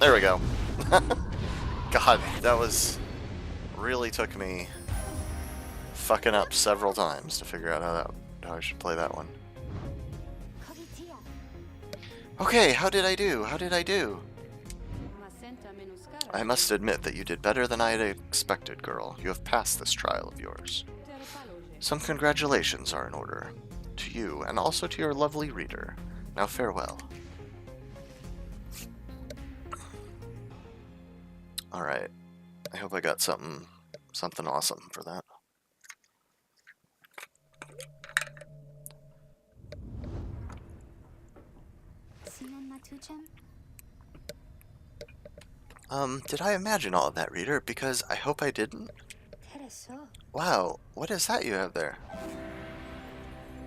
There we go. God, that was... really took me fucking up several times to figure out how I should play that one. Okay, how did I do? How did I do? I must admit that you did better than I had expected, girl. You have passed this trial of yours. Some congratulations are in order. To you, and also to your lovely reader. Now farewell. Alright. I hope I got something awesome for that. Did I imagine all of that, reader? Because I hope I didn't. Wow, what is that you have there?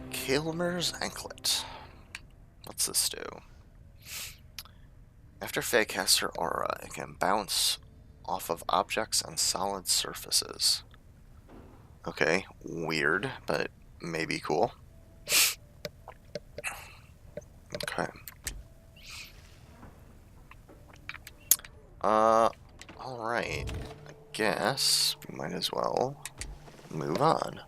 Kilmer's Anklet. What's this do? After Faye casts her aura, it can bounce off of objects and solid surfaces. Okay, weird, but maybe cool. Okay. Alright. I guess we might as well move on.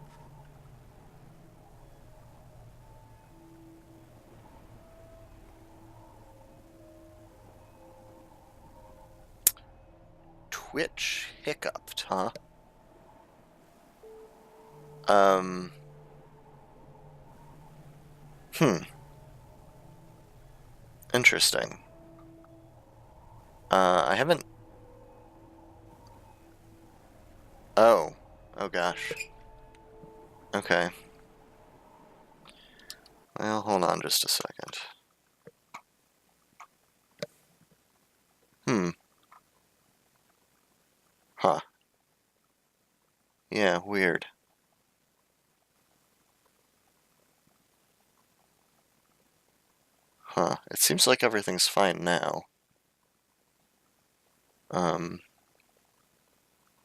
Twitch hiccuped, huh? Interesting. I haven't... Oh. Oh gosh. Okay. Well, hold on just a second. Huh. Yeah, weird. Huh. It seems like everything's fine now.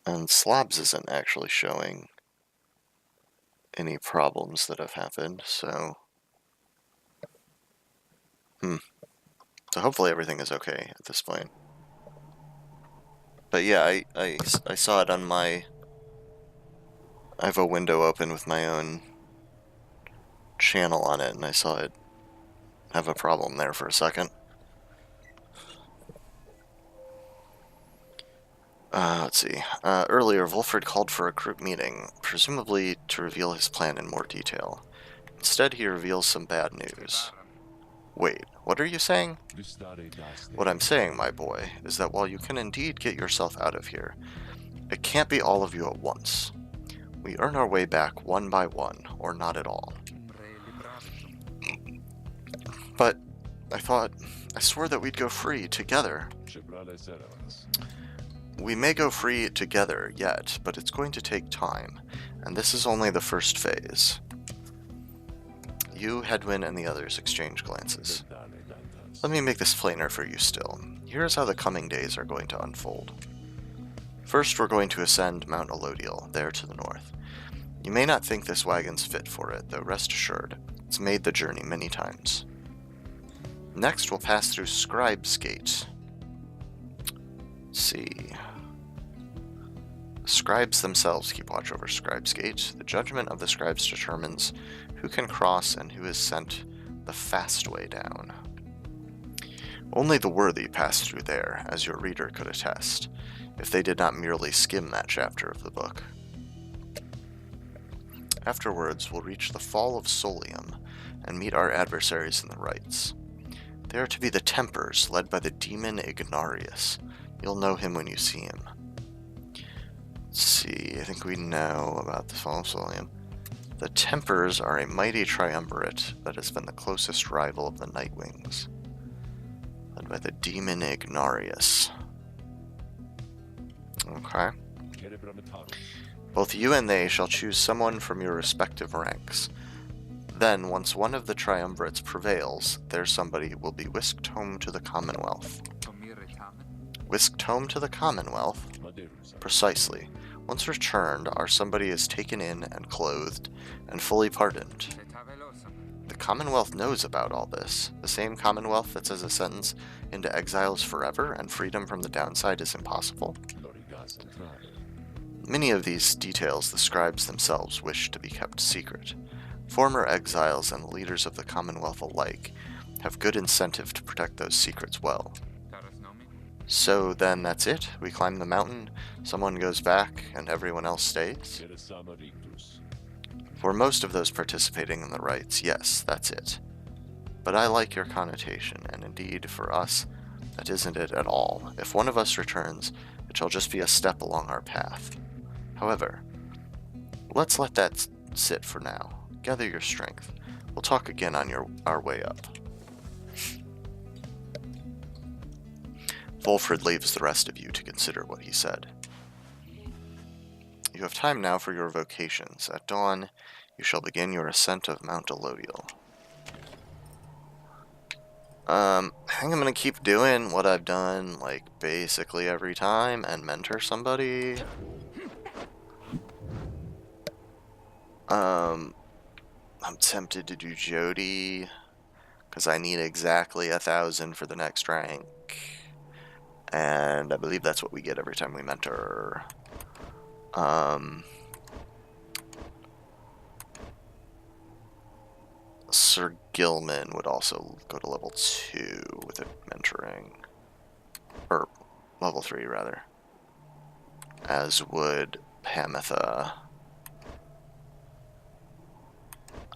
And Slobs isn't actually showing any problems that have happened, so... So hopefully everything is okay at this point. But yeah, I saw it on my... I have a window open with my own channel on it, and I saw it have a problem there for a second. Let's see. Earlier, Wolfred called for a group meeting, presumably to reveal his plan in more detail. Instead, he reveals some bad news. Wait, what are you saying? What I'm saying, my boy, is that while you can indeed get yourself out of here, it can't be all of you at once. We earn our way back one by one, or not at all. But I swore that we'd go free together. We may go free together yet, but it's going to take time, and this is only the first phase. You, Hedwyn, and the others exchange glances. Let me make this plainer for you still. Here's how the coming days are going to unfold. First, we're going to ascend Mount Elodiel, there to the north. You may not think this wagon's fit for it, though rest assured, it's made the journey many times. Next, we'll pass through Scribe's Gate. Let's see. The scribes themselves keep watch over Scribe's Gate. The judgment of the scribes determines who can cross and who is sent the fast way down. Only the worthy pass through there, as your reader could attest, if they did not merely skim that chapter of the book. Afterwards, we'll reach the Fall of Solium and meet our adversaries in the rites. They are to be the Tempers, led by the demon Ignarius. You'll know him when you see him. Let's see, I think we know about the Fall of Solium. The Tempers are a mighty triumvirate that has been the closest rival of the Nightwings, led by the demon Ignarius. Okay. Both you and they shall choose someone from your respective ranks. Then, once one of the triumvirates prevails, their somebody will be whisked home to the Commonwealth. Whisked home to the Commonwealth? Precisely. Once returned, our somebody is taken in and clothed and fully pardoned. The Commonwealth knows about all this. The same Commonwealth that says a sentence into exile is forever and freedom from the downside is impossible. Many of these details the scribes themselves wish to be kept secret. Former exiles and the leaders of the Commonwealth alike have good incentive to protect those secrets well. So then that's it? We climb the mountain, someone goes back, and everyone else stays? For most of those participating in the rites, yes, that's it. But I like your connotation, and indeed, for us, that isn't it at all. If one of us returns, it shall just be a step along our path. However, let's let that sit for now. Gather your strength. We'll talk again on our way up. Wolfred leaves the rest of you to consider what he said. You have time now for your vocations. At dawn, you shall begin your ascent of Mount Elodial. I think I'm gonna keep doing what I've done, like, basically every time, and mentor somebody. I'm tempted to do Jody, because I need exactly 1,000 for the next rank. And I believe that's what we get every time we mentor. Sir Gilman would also go to level 2 with it mentoring. Or level 3, rather. As would Pamitha.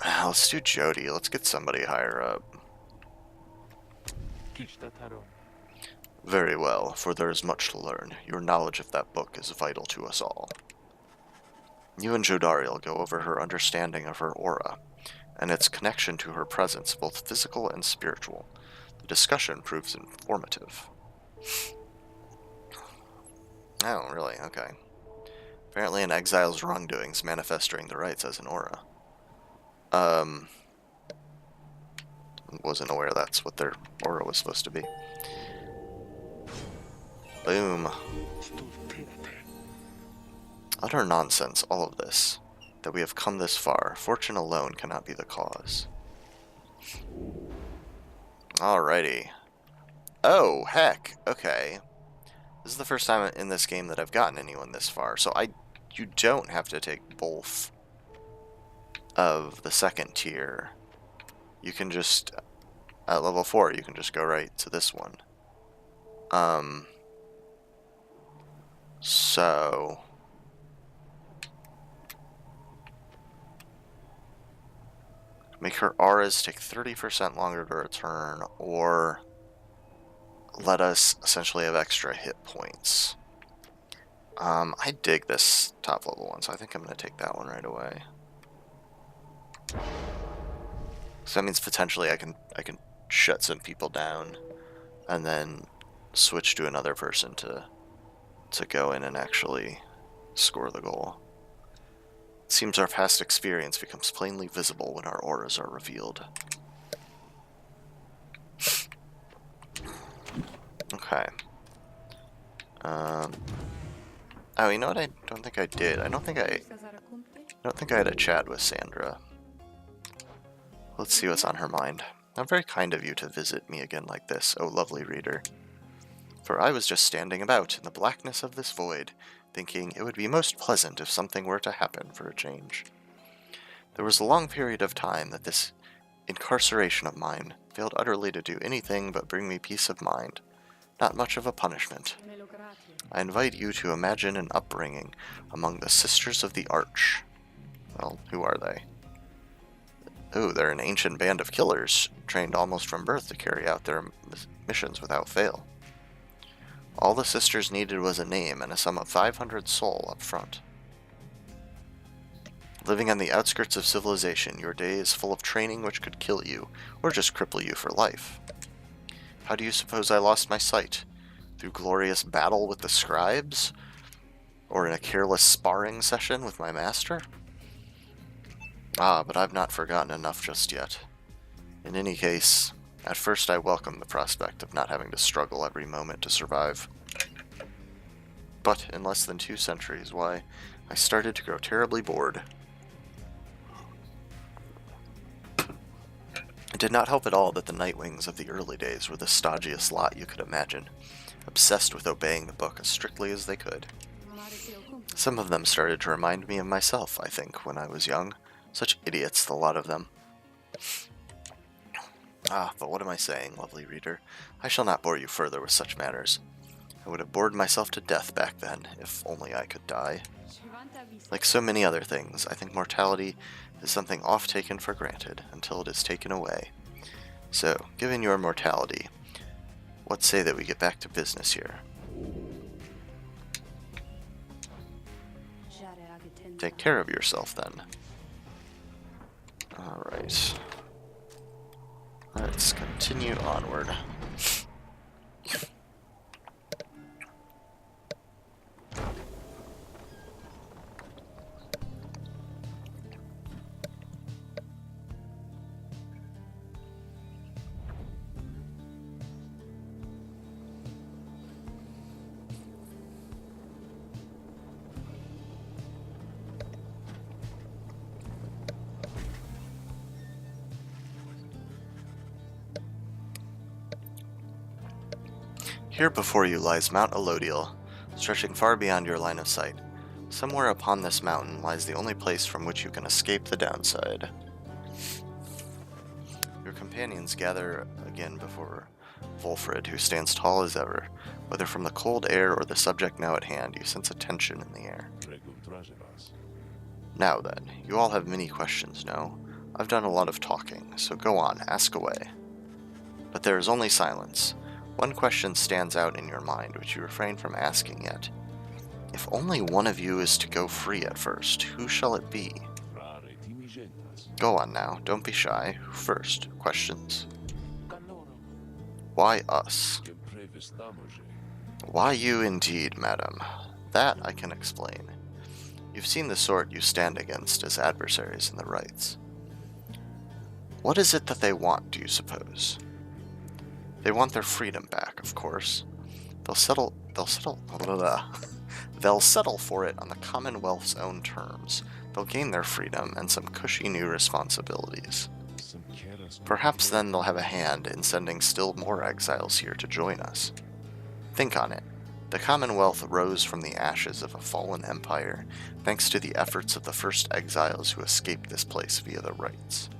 Let's do Jody. Let's get somebody higher up. Very well, for there is much to learn. Your knowledge of that book is vital to us all. You and Jodariel go over her understanding of her aura, and its connection to her presence, both physical and spiritual. The discussion proves informative. Oh, really? Okay. Apparently an exile's wrongdoings manifest during the rites as an aura. Wasn't aware that's what their aura was supposed to be. Boom. Utter nonsense, all of this. That we have come this far. Fortune alone cannot be the cause. Alrighty. Oh, heck. Okay. This is the first time in this game that I've gotten anyone this far. So you don't have to take both of the second tier. You can just, at level 4, you can just go right to this one. So make her auras take 30% longer to return, or let us essentially have extra hit points. I dig this top level one, so I think I'm going to take that one right away. So that means potentially I can shut some people down, and then switch to another person to go in and actually score the goal. It seems our past experience becomes plainly visible when our auras are revealed. Okay. Oh, you know what? I don't think I did. I don't think I had a chat with Sandra. Let's see what's on her mind. How very kind of you to visit me again like this, oh lovely reader. For I was just standing about in the blackness of this void, thinking it would be most pleasant if something were to happen for a change. There was a long period of time that this incarceration of mine failed utterly to do anything but bring me peace of mind. Not much of a punishment. I invite you to imagine an upbringing among the Sisters of the Arch. Well, who are they? Oh, they're an ancient band of killers, trained almost from birth to carry out their missions without fail. All the sisters needed was a name and a sum of 500 sol up front. Living on the outskirts of civilization, your day is full of training which could kill you, or just cripple you for life. How do you suppose I lost my sight? Through glorious battle with the scribes? Or in a careless sparring session with my master? Ah, but I've not forgotten enough just yet. In any case, at first I welcomed the prospect of not having to struggle every moment to survive. But in less than 2 centuries, why, I started to grow terribly bored. It did not help at all that the Nightwings of the early days were the stodgiest lot you could imagine, obsessed with obeying the book as strictly as they could. Some of them started to remind me of myself, I think, when I was young. Such idiots, the lot of them. Ah, but what am I saying, lovely reader? I shall not bore you further with such matters. I would have bored myself to death back then, if only I could die. Like so many other things, I think mortality is something oft taken for granted until it is taken away. So, given your mortality, what say that we get back to business here? Take care of yourself, then. Alright. Let's continue onward. Here before you lies Mount Elodiel, stretching far beyond your line of sight. Somewhere upon this mountain lies the only place from which you can escape the downside. Your companions gather again before Volfred, who stands tall as ever. Whether from the cold air or the subject now at hand, you sense a tension in the air. Now then, you all have many questions, no? I've done a lot of talking, so go on, ask away. But there is only silence. One question stands out in your mind, which you refrain from asking yet. If only one of you is to go free at first, who shall it be? Go on now, don't be shy. Who first? Questions. Why us? Why you indeed, madam? That I can explain. You've seen the sort you stand against as adversaries in the rights. What is it that they want, do you suppose? They want their freedom back, of course. They'll settle for it on the Commonwealth's own terms. They'll gain their freedom and some cushy new responsibilities. Perhaps then they'll have a hand in sending still more exiles here to join us. Think on it. The Commonwealth rose from the ashes of a fallen empire, thanks to the efforts of the first exiles who escaped this place via the rights.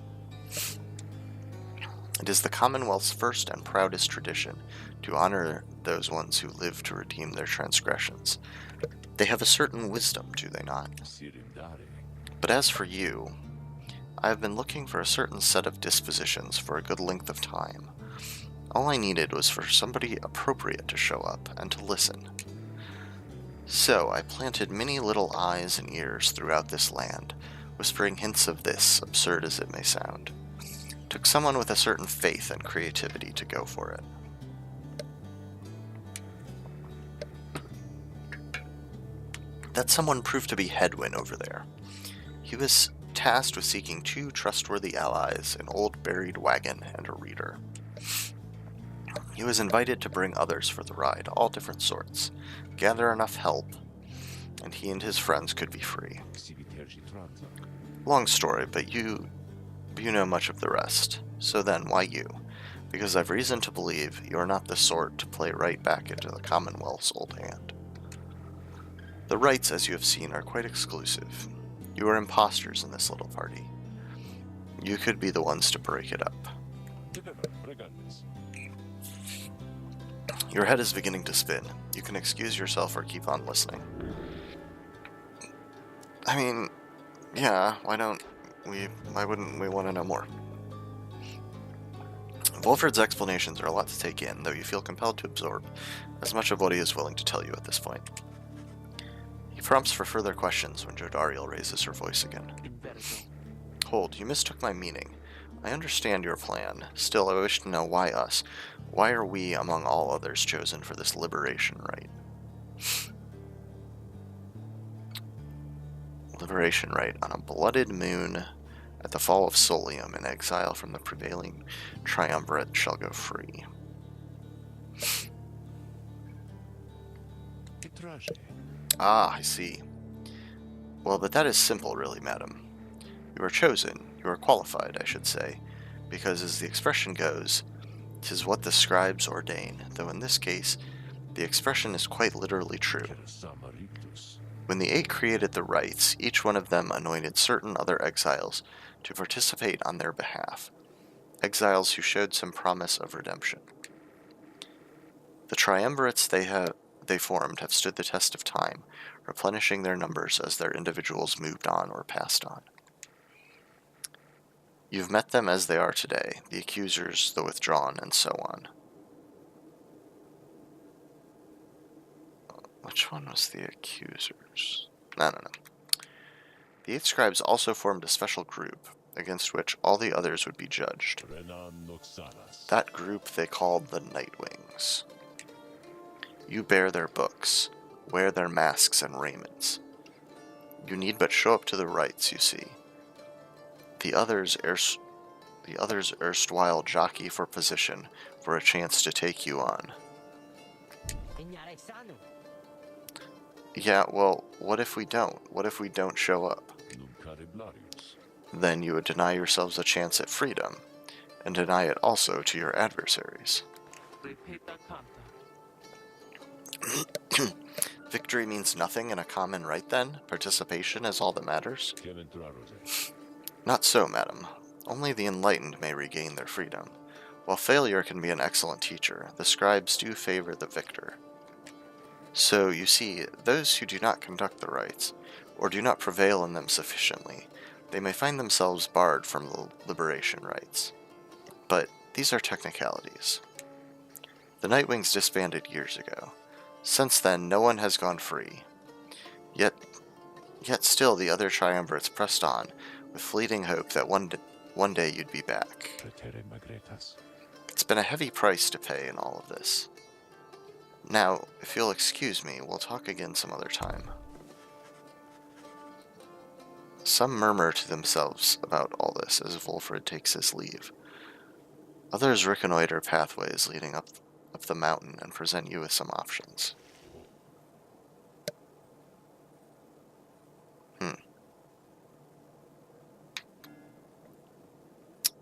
It is the Commonwealth's first and proudest tradition to honor those ones who live to redeem their transgressions. They have a certain wisdom, do they not? But as for you, I have been looking for a certain set of dispositions for a good length of time. All I needed was for somebody appropriate to show up and to listen. So I planted many little eyes and ears throughout this land, whispering hints of this, absurd as it may sound. Took someone with a certain faith and creativity to go for it. That someone proved to be Hedwyn over there. He was tasked with seeking 2 trustworthy allies, an old buried wagon and a reader. He was invited to bring others for the ride, all different sorts, gather enough help, and he and his friends could be free. Long story, but you know much of the rest. So then, why you? Because I've reason to believe you're not the sort to play right back into the Commonwealth's old hand. The rights, as you have seen, are quite exclusive. You are imposters in this little party. You could be the ones to break it up. Your head is beginning to spin. You can excuse yourself or keep on listening. I mean, yeah, why wouldn't we want to know more? Volfred's explanations are a lot to take in, though you feel compelled to absorb as much of what he is willing to tell you at this point. He prompts for further questions when Jodariel raises her voice again. Hold, you mistook my meaning. I understand your plan. Still, I wish to know why us. Why are we, among all others, chosen for this liberation rite? Liberation rite on a blooded moon at the fall of Solium, an exile from the prevailing triumvirate shall go free. Ah, I see. Well, but that is simple, really, madam. You are chosen, you are qualified, I should say, because as the expression goes, 'tis what the scribes ordain, though in this case, the expression is quite literally true. When the eight created the rites, each one of them anointed certain other exiles to participate on their behalf, exiles who showed some promise of redemption. The triumvirates they formed have stood the test of time, replenishing their numbers as their individuals moved on or passed on. You've met them as they are today, the accusers, the withdrawn, and so on. Which one was the accusers? No. The eight scribes also formed a special group, against which all the others would be judged. That group they called the Nightwings. You bear their books, wear their masks and raiments. You need but show up to the rites, you see. The others erstwhile jockey for position, for a chance to take you on. Yeah, well, what if we don't? What if we don't show up? Then you would deny yourselves a chance at freedom, and deny it also to your adversaries. Victory means nothing in a common right, then? Participation is all that matters? Not so, madam. Only the enlightened may regain their freedom. While failure can be an excellent teacher, the scribes do favor the victor. So, you see, those who do not conduct the rites, or do not prevail in them sufficiently, they may find themselves barred from the liberation rites. But these are technicalities. The Nightwings disbanded years ago. Since then, no one has gone free. Yet still the other triumvirates pressed on, with fleeting hope that one day you'd be back. It's been a heavy price to pay in all of this. Now, if you'll excuse me, we'll talk again some other time. Some murmur to themselves about all this as Wolfred takes his leave. Others reconnoiter pathways leading up the mountain and present you with some options.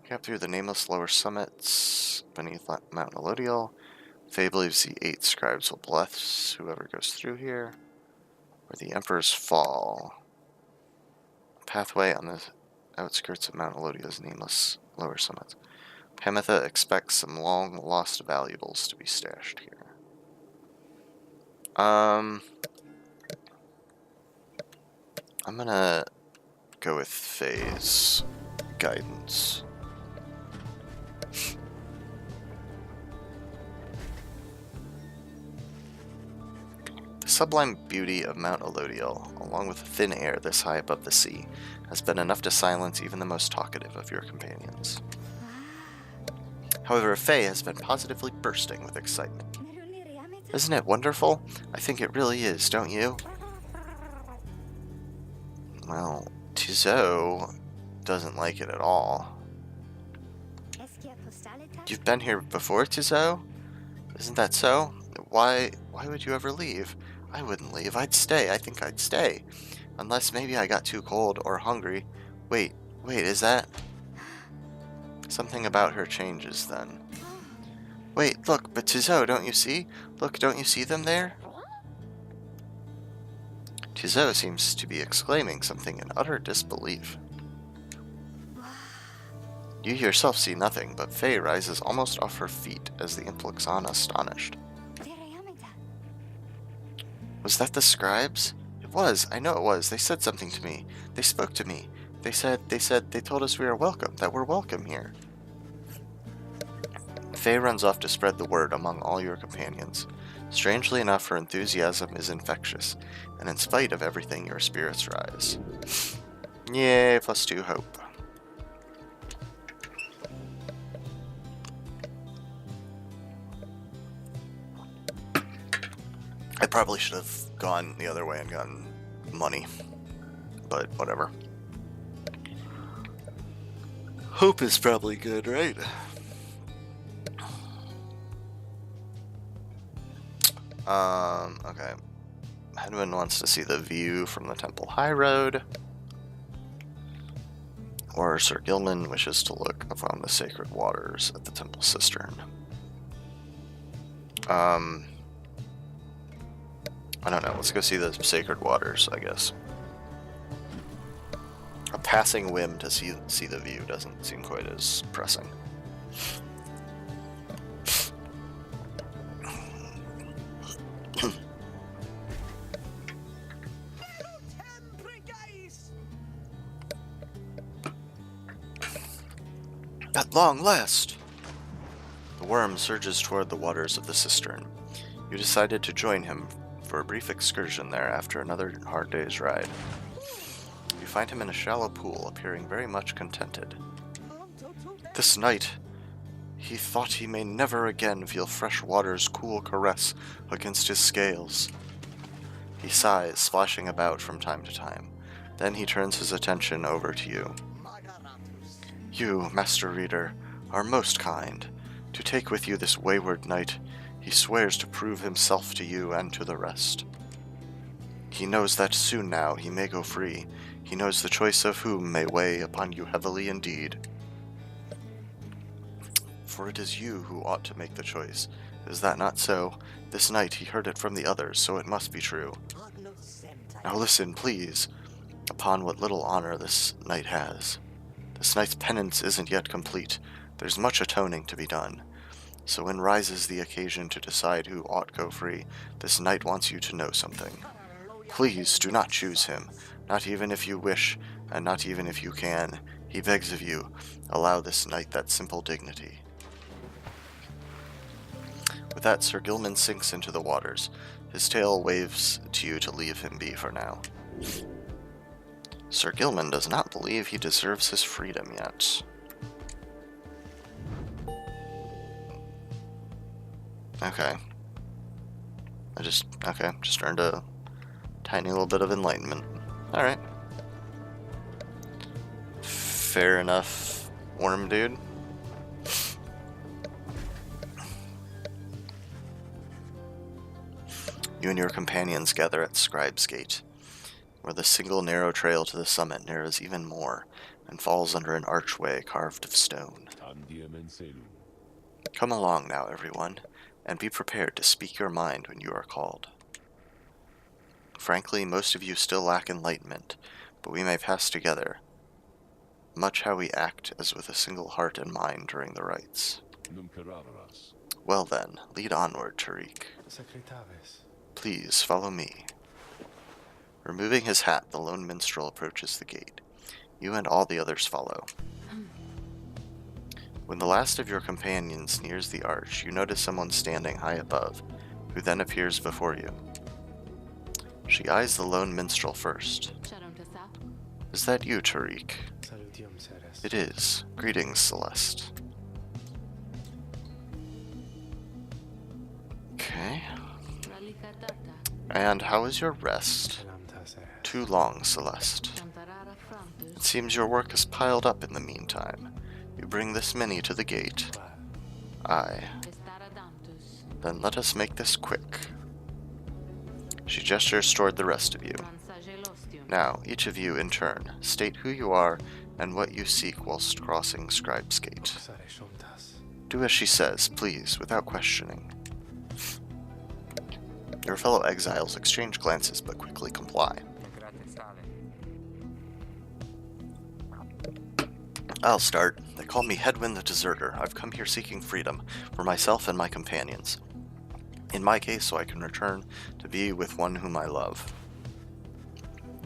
Cap through the nameless lower summits beneath Mount Elodial. Faye believes the 8 scribes will bless whoever goes through here. Where the Emperor's Fall. A pathway on the outskirts of Mount Elodial's nameless lower summits. Pamitha expects some long-lost valuables to be stashed here. I'm gonna go with Faye's guidance. The sublime beauty of Mount Elodial, along with the thin air this high above the sea, has been enough to silence even the most talkative of your companions. However, Faye has been positively bursting with excitement. Isn't it wonderful? I think it really is, don't you? Well, Tizo doesn't like it at all. You've been here before, Tizo? Isn't that so? Why would you ever leave? I wouldn't leave. I'd stay. I think I'd stay. Unless maybe I got too cold or hungry. Wait, is that... Something about her changes then. Wait, look, but Tizo, don't you see? Look, don't you see them there? Tizo seems to be exclaiming something in utter disbelief. You yourself see nothing, but Faye rises almost off her feet as the imp looks on astonished. Was that the scribes? It was, I know it was. They said something to me. They spoke to me. They told us we are welcome, that we're welcome here. Faye runs off to spread the word among all your companions. Strangely enough, her enthusiasm is infectious, and in spite of everything, your spirits rise. Yay, +2 hope. I probably should have gone the other way and gotten money, but whatever. Hope is probably good, right? Okay. Hedwin wants to see the view from the Temple High Road. Or Sir Gilman wishes to look upon the sacred waters at the temple cistern. I don't know. Let's go see the sacred waters, I guess. A passing whim to see the view doesn't seem quite as pressing. At long last! The worm surges toward the waters of the cistern. You decided to join him for a brief excursion there after another hard day's ride. You find him in a shallow pool, appearing very much contented. This night, he thought he may never again feel fresh water's cool caress against his scales. He sighs, splashing about from time to time. Then he turns his attention over to you. You, Master Reader, are most kind. To take with you this wayward knight, he swears to prove himself to you and to the rest. He knows that soon now he may go free. He knows the choice of whom may weigh upon you heavily indeed. For it is you who ought to make the choice. Is that not so? This night he heard it from the others, so it must be true. Now listen, please, upon what little honor this knight has. This knight's penance isn't yet complete. There's much atoning to be done. So when rises the occasion to decide who ought go free, this knight wants you to know something. Please do not choose him, not even if you wish, and not even if you can. He begs of you, allow this knight that simple dignity. With that, Sir Gilman sinks into the waters. His tail waves to you to leave him be for now. Sir Gilman does not believe he deserves his freedom yet. Okay. Just earned a tiny little bit of enlightenment. Alright. Fair enough, worm dude. You and your companions gather at Scribe's Gate, where the single narrow trail to the summit narrows even more and falls under an archway carved of stone. Come along now, everyone, and be prepared to speak your mind when you are called. Frankly, most of you still lack enlightenment, but we may pass together, much how we act as with a single heart and mind during the rites. Well then, lead onward, Tariq. Please follow me. Removing his hat, the lone minstrel approaches the gate. You and all the others follow. When the last of your companions nears the arch, you notice someone standing high above, who then appears before you. She eyes the lone minstrel first. Is that you, Tariq? It is. Greetings, Celeste. Okay. And how is your rest? Too long, Celeste. It seems your work has piled up in the meantime. You bring this many to the gate. Aye. Then let us make this quick. She gestures toward the rest of you. Now, each of you, in turn, state who you are and what you seek whilst crossing Scribe's Gate. Do as she says, please, without questioning. Your fellow exiles exchange glances, but quickly comply. I'll start. They call me Hedwyn the Deserter. I've come here seeking freedom for myself and my companions. In my case, so I can return to be with one whom I love.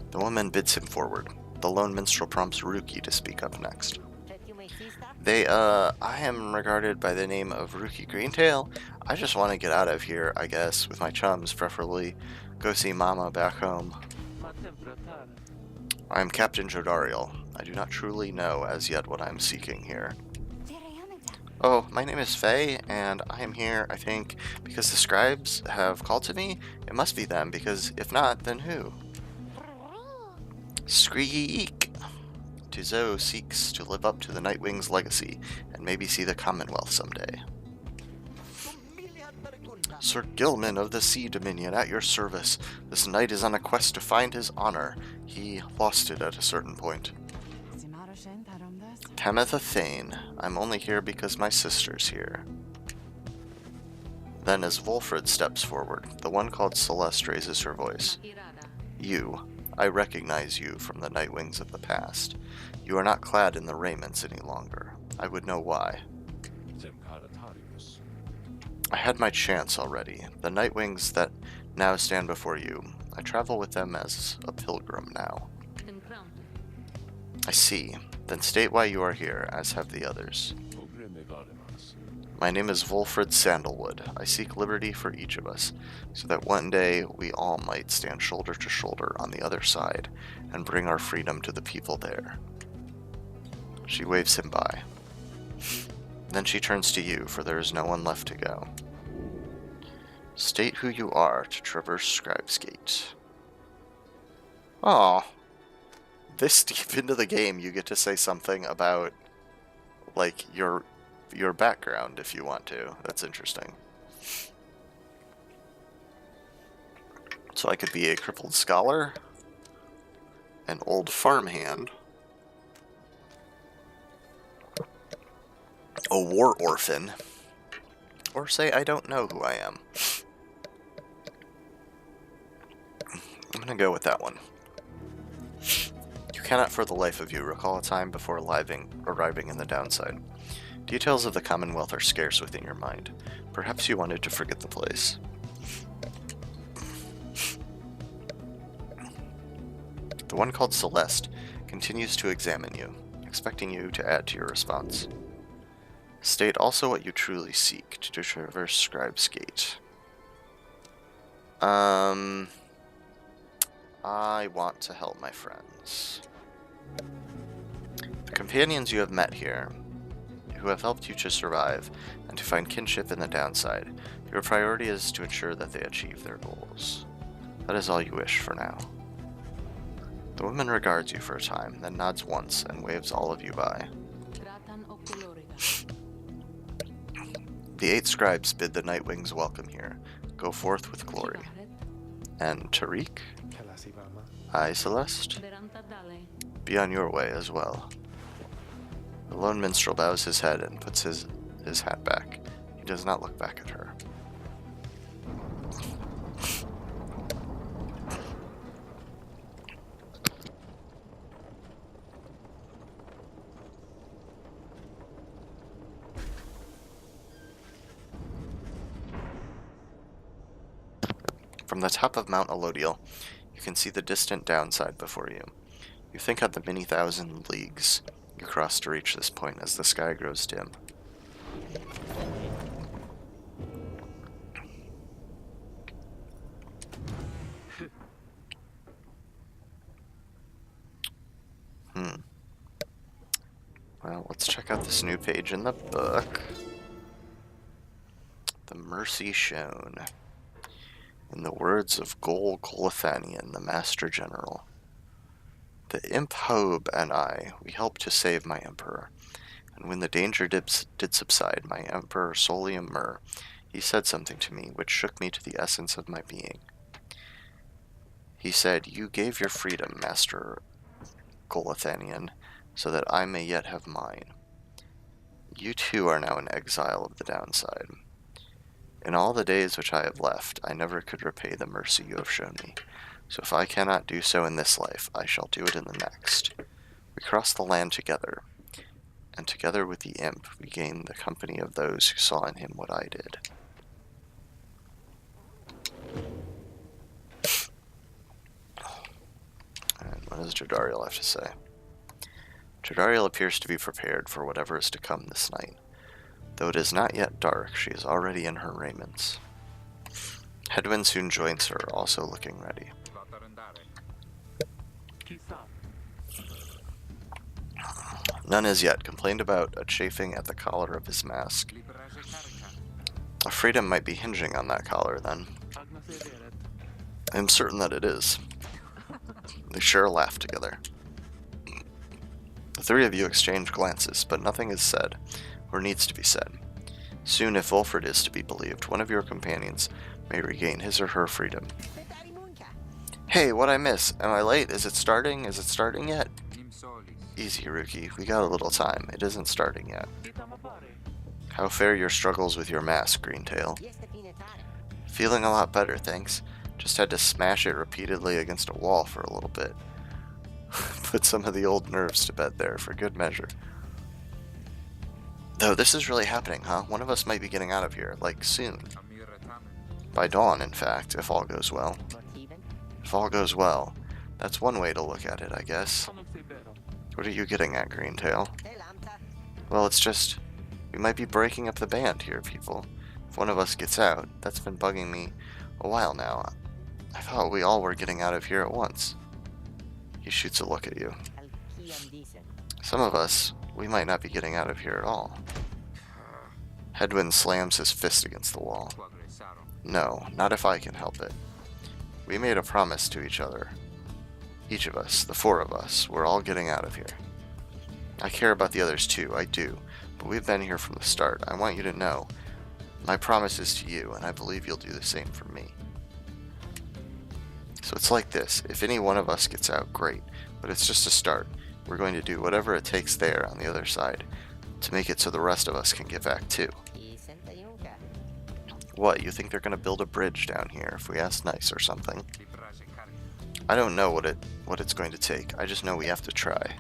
The woman bids him forward. The lone minstrel prompts Ruki to speak up next. I am regarded by the name of Ruki Greentail. I just want to get out of here, I guess, with my chums, preferably. Go see Mama back home. I am Captain Jodariel. I do not truly know as yet what I am seeking here. Oh, my name is Faye, and I am here, I think, because the scribes have called to me. It must be them, because if not, then who? Skreek! Tizo seeks to live up to the Nightwing's legacy, and maybe see the Commonwealth someday. Sir Gilman of the Sea Dominion, at your service. This knight is on a quest to find his honor. He lost it at a certain point. Tamitha Thane, I'm only here because my sister's here. Then as Wolfred steps forward, the one called Celeste raises her voice. You, I recognize you from the Nightwings of the past. You are not clad in the raiments any longer. I would know why. I had my chance already. The Nightwings that now stand before you, I travel with them as a pilgrim now. I see. Then state why you are here, as have the others. My name is Wolfred Sandalwood. I seek liberty for each of us, so that one day we all might stand shoulder to shoulder on the other side, and bring our freedom to the people there. She waves him by. Then she turns to you, for there is no one left to go. State who you are to traverse Scribe's Gate. Aw. This deep into the game, you get to say something about, like, your background if you want to. That's interesting. So I could be a crippled scholar, an old farmhand, a war orphan, or say I don't know who I am. I'm gonna go with that one. You cannot for the life of you recall a time before arriving in the downside. Details of the Commonwealth are scarce within your mind. Perhaps you wanted to forget the place. The one called Celeste continues to examine you, expecting you to add to your response. State also what you truly seek to traverse Scribe's Gate. I want to help my friends. The companions you have met here, who have helped you to survive and to find kinship in the downside, your priority is to ensure that they achieve their goals. That is all you wish for now. The woman regards you for a time, then nods once and waves all of you by. The 8 scribes bid the Nightwings welcome here. Go forth with glory. And Tariq? I, Celeste? Be on your way as well. The lone minstrel bows his head and puts his hat back. He does not look back at her. From the top of Mount Elodiel, you can see the distant downside before you. You think of the many thousand leagues you cross to reach this point as the sky grows dim. Well, let's check out this new page in the book. The Mercy Shown. In the words of Gol Colathanian, the Master General. The Imp Hobe and I, we helped to save my Emperor. And when the danger did subside, my Emperor Solium Mur, he said something to me which shook me to the essence of my being. He said, "You gave your freedom, Master Colathanian, so that I may yet have mine. You too are now an exile of the downside. In all the days which I have left, I never could repay the mercy you have shown me. So if I cannot do so in this life, I shall do it in the next. We cross the land together, and together with the imp, we gain the company of those who saw in him what I did." And what does Jodariel have to say? Jodariel appears to be prepared for whatever is to come this night. Though it is not yet dark, she is already in her raiments. Hedwyn soon joins her, also looking ready. None as yet complained about a chafing at the collar of his mask. A freedom might be hinging on that collar, then. I am certain that it is. They share a laugh together. The 3 of you exchange glances, but nothing is said, or needs to be said. Soon, if Wolfred is to be believed, one of your companions may regain his or her freedom. Hey, what'd I miss? Am I late? Is it starting? Is it starting yet? Easy, Rookie. We got a little time. It isn't starting yet. How fare your struggles with your mask, Greentail? Feeling a lot better, thanks. Just had to smash it repeatedly against a wall for a little bit. Put some of the old nerves to bed there, for good measure. Though this is really happening, huh? One of us might be getting out of here, like, soon. By dawn, in fact, if all goes well. If all goes well. That's one way to look at it, I guess. What are you getting at, Greentail? Well, it's just... we might be breaking up the band here, people. If one of us gets out, that's been bugging me a while now. I thought we all were getting out of here at once. He shoots a look at you. Some of us, we might not be getting out of here at all. Headwind slams his fist against the wall. No, not if I can help it. We made a promise to each other. Each of us, the four of us, we're all getting out of here. I care about the others too, I do. But we've been here from the start. I want you to know. My promise is to you, and I believe you'll do the same for me. So it's like this. If any one of us gets out, great. But it's just a start. We're going to do whatever it takes there on the other side to make it so the rest of us can get back too. What, you think they're going to build a bridge down here if we ask nice or something? I don't know what it's going to take. I just know we have to try.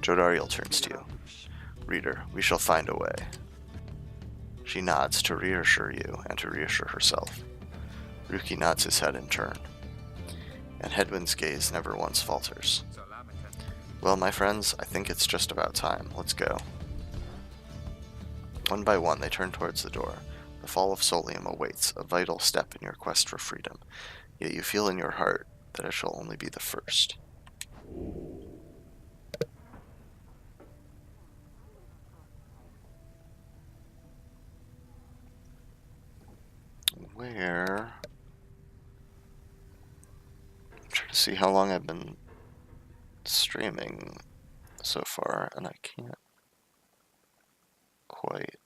Jodariel turns to you. Reader, we shall find a way. She nods to reassure you and to reassure herself. Ruki nods his head in turn, and Headwind's gaze never once falters. Well, my friends, I think it's just about time. Let's go. One by one, they turn towards the door. The fall of Solium awaits, a vital step in your quest for freedom. Yet you feel in your heart that it shall only be the first. Where... I'm trying to see how long I've been streaming so far, and I can't quite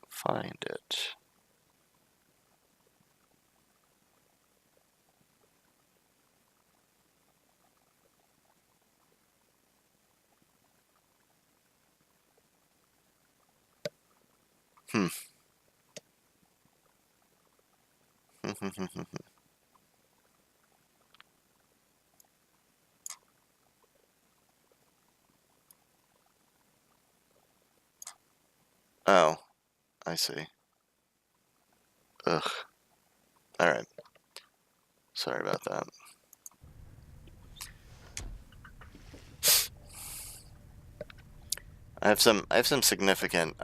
find it. Oh, I see. Ugh. Alright. Sorry about that. I have some significant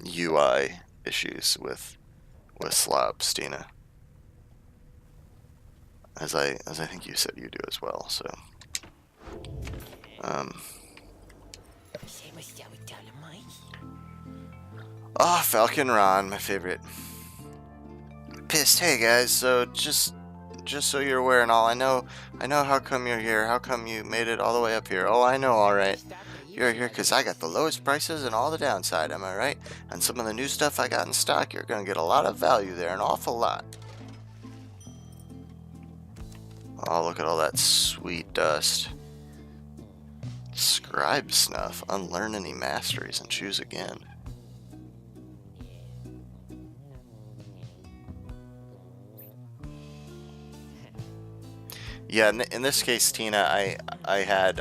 UI issues with slabs, Tina. As I think you said you do as well, so Falcon Ron, my favorite. Pissed. Hey guys, so just so you're aware and all, I know how come you're here, how come you made it all the way up here. Oh, I know, alright. You're here because I got the lowest prices and all the downside, am I right? And some of the new stuff I got in stock, you're gonna get a lot of value there, an awful lot. Oh, look at all that sweet dust. Scribe snuff. Unlearn any masteries and choose again. Yeah, in this case, Tina, I had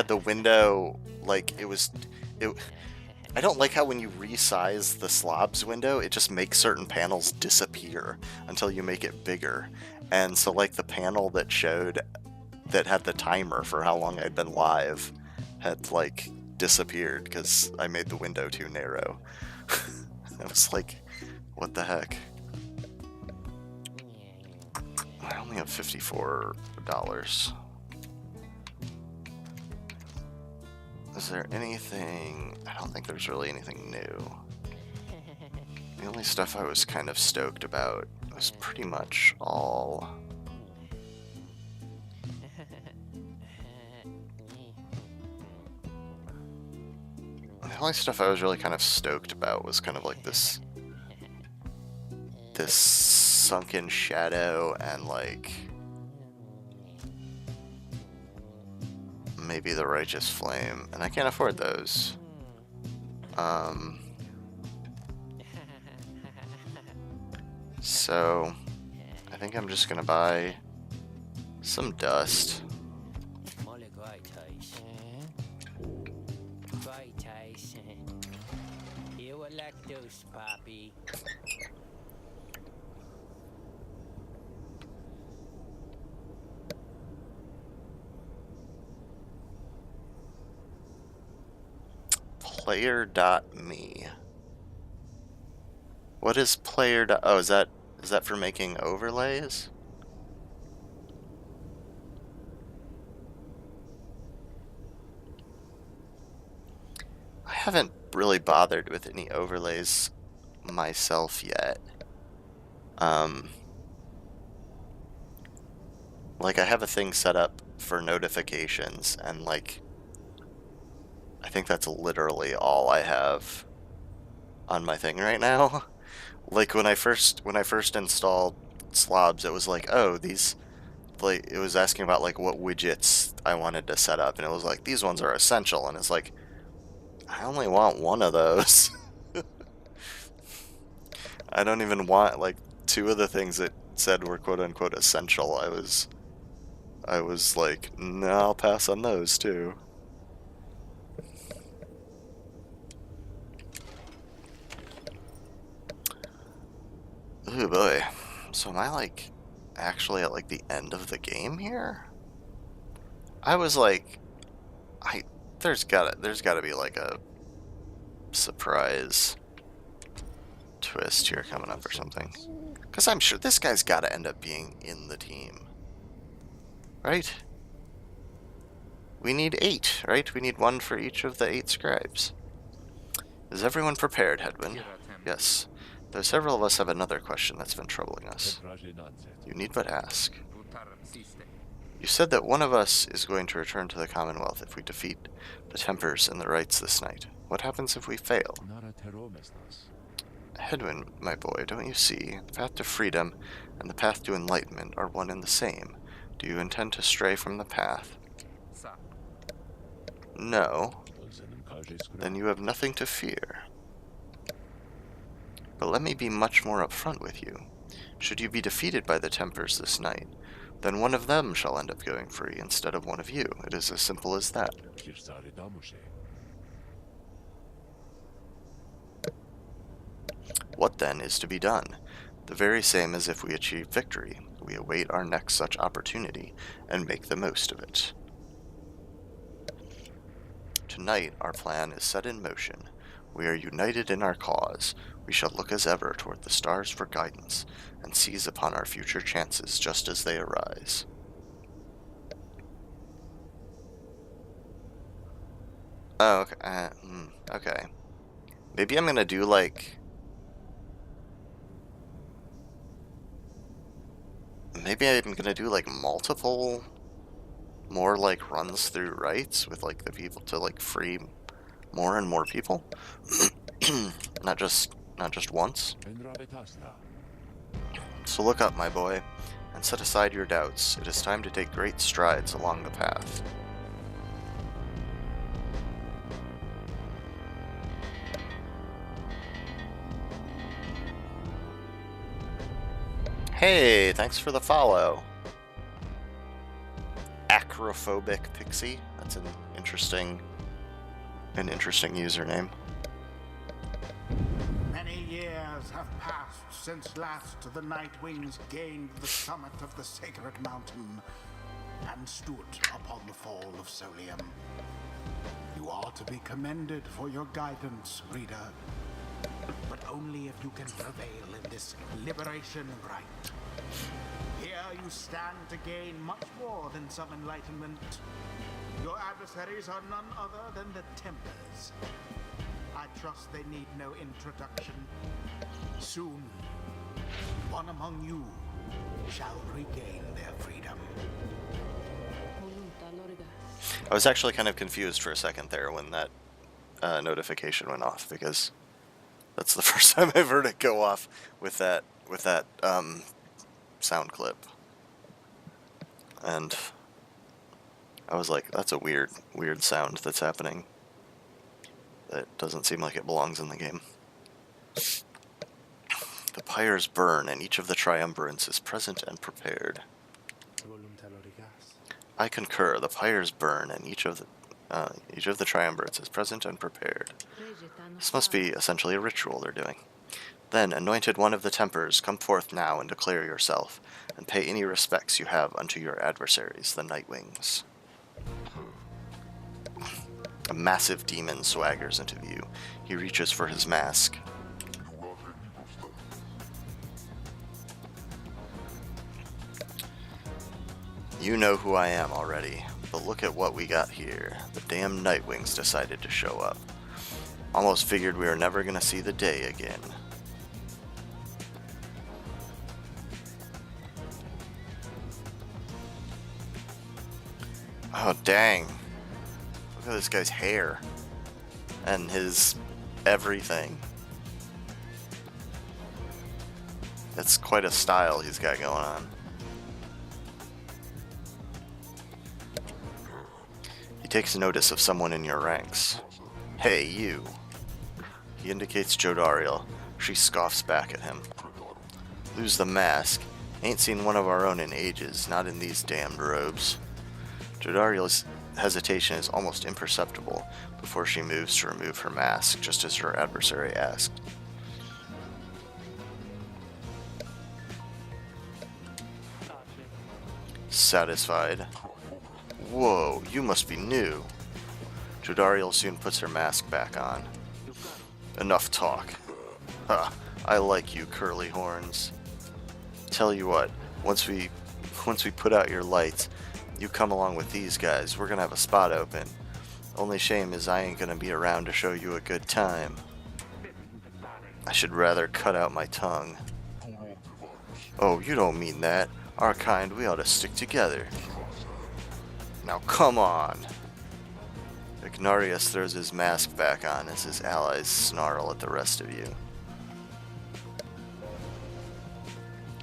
the window, like, I don't like how when you resize the slobs window, it just makes certain panels disappear until you make it bigger. And so, like, the panel that showed, that had the timer for how long I'd been live, had, like, disappeared because I made the window too narrow. I was like, what the heck? I only have $54. Is there anything... I don't think there's really anything new. The only stuff I was kind of stoked about was pretty much all... The only stuff I was really kind of stoked about was kind of like this this sunken shadow and like maybe the righteous flame, and I can't afford those. So I think I'm just gonna buy some dust. Player.me. What is player. Oh, is that for making overlays? I haven't really bothered with any overlays myself yet. Like I have a thing set up for notifications, and like I think that's literally all I have on my thing right now. Like when I first installed Slobs, it was like, oh, these, like, it was asking about like what widgets I wanted to set up, and it was like, these ones are essential, and it's like, I only want one of those. I don't even want like two of the things that said were quote unquote essential. I was like, no, I'll pass on those too. Oh boy. So am I like actually at like the end of the game here? I was like, there's gotta be like a surprise twist here coming up or something. Because I'm sure this guy's gotta end up being in the team. Right? We need 8, right? We need 1 for each of the 8 scribes. Is everyone prepared, Hedwin? Yes. Though several of us have another question that's been troubling us. You need but ask. You said that one of us is going to return to the Commonwealth if we defeat the Tempers and the Rights this night. What happens if we fail? Hedwin, my boy, don't you see? The path to freedom and the path to enlightenment are one and the same. Do you intend to stray from the path? No. Then you have nothing to fear. But let me be much more upfront with you. Should you be defeated by the Tempers this night, then one of them shall end up going free instead of one of you. It is as simple as that. What then is to be done? The very same as if we achieve victory. We await our next such opportunity and make the most of it. Tonight our plan is set in motion. We are united in our cause. We shall look as ever toward the stars for guidance, and seize upon our future chances just as they arise. Oh, okay. Okay. Maybe I'm gonna do like... Maybe I'm gonna do like multiple, more like runs through rights with like the people to like free more and more people. not just once. So look up, my boy, and set aside your doubts. It is time to take great strides along the path. Hey, thanks for the follow. Acrophobic Pixie. That's an interesting username. Many years have passed since last the Nightwings gained the summit of the sacred mountain and stood upon the fall of Solium. You are to be commended for your guidance, reader, but only if you can prevail in this liberation rite. Here you stand to gain much more than some enlightenment. Your adversaries are none other than the Tempers. I trust they need no introduction. Soon, one among you shall regain their freedom. I was actually kind of confused for a second there when that notification went off, because that's the first time I've heard it go off with that with that sound clip, and I was like, that's a weird sound that's happening. That doesn't seem like it belongs in the game. The pyres burn, and each of the triumvirates is present and prepared. I concur. The pyres burn, and each of the triumvirates is present and prepared. This must be essentially a ritual they're doing. Then, anointed one of the tempers, come forth now and declare yourself, and pay any respects you have unto your adversaries, the Nightwings. A massive demon swaggers into view. He reaches for his mask. You know who I am already, but look at what we got here. The damn Nightwings decided to show up. Almost figured we were never gonna see the day again. Oh, dang. Look at this guy's hair. And his everything. That's quite a style he's got going on. He takes notice of someone in your ranks. Hey, you. He indicates Jodariel. She scoffs back at him. Lose the mask. Ain't seen one of our own in ages, not in these damned robes. Jodariel's hesitation is almost imperceptible before she moves to remove her mask, just as her adversary asked. Satisfied. Whoa, you must be new. Jodariel soon puts her mask back on. Enough talk. Ha, I like you, curly horns. Tell you what, once we put out your lights, you come along with these guys, we're gonna have a spot open. Only shame is I ain't gonna be around to show you a good time. I should rather cut out my tongue. Oh, you don't mean that. Our kind, we ought to stick together. Now come on! Ignarius throws his mask back on as his allies snarl at the rest of you.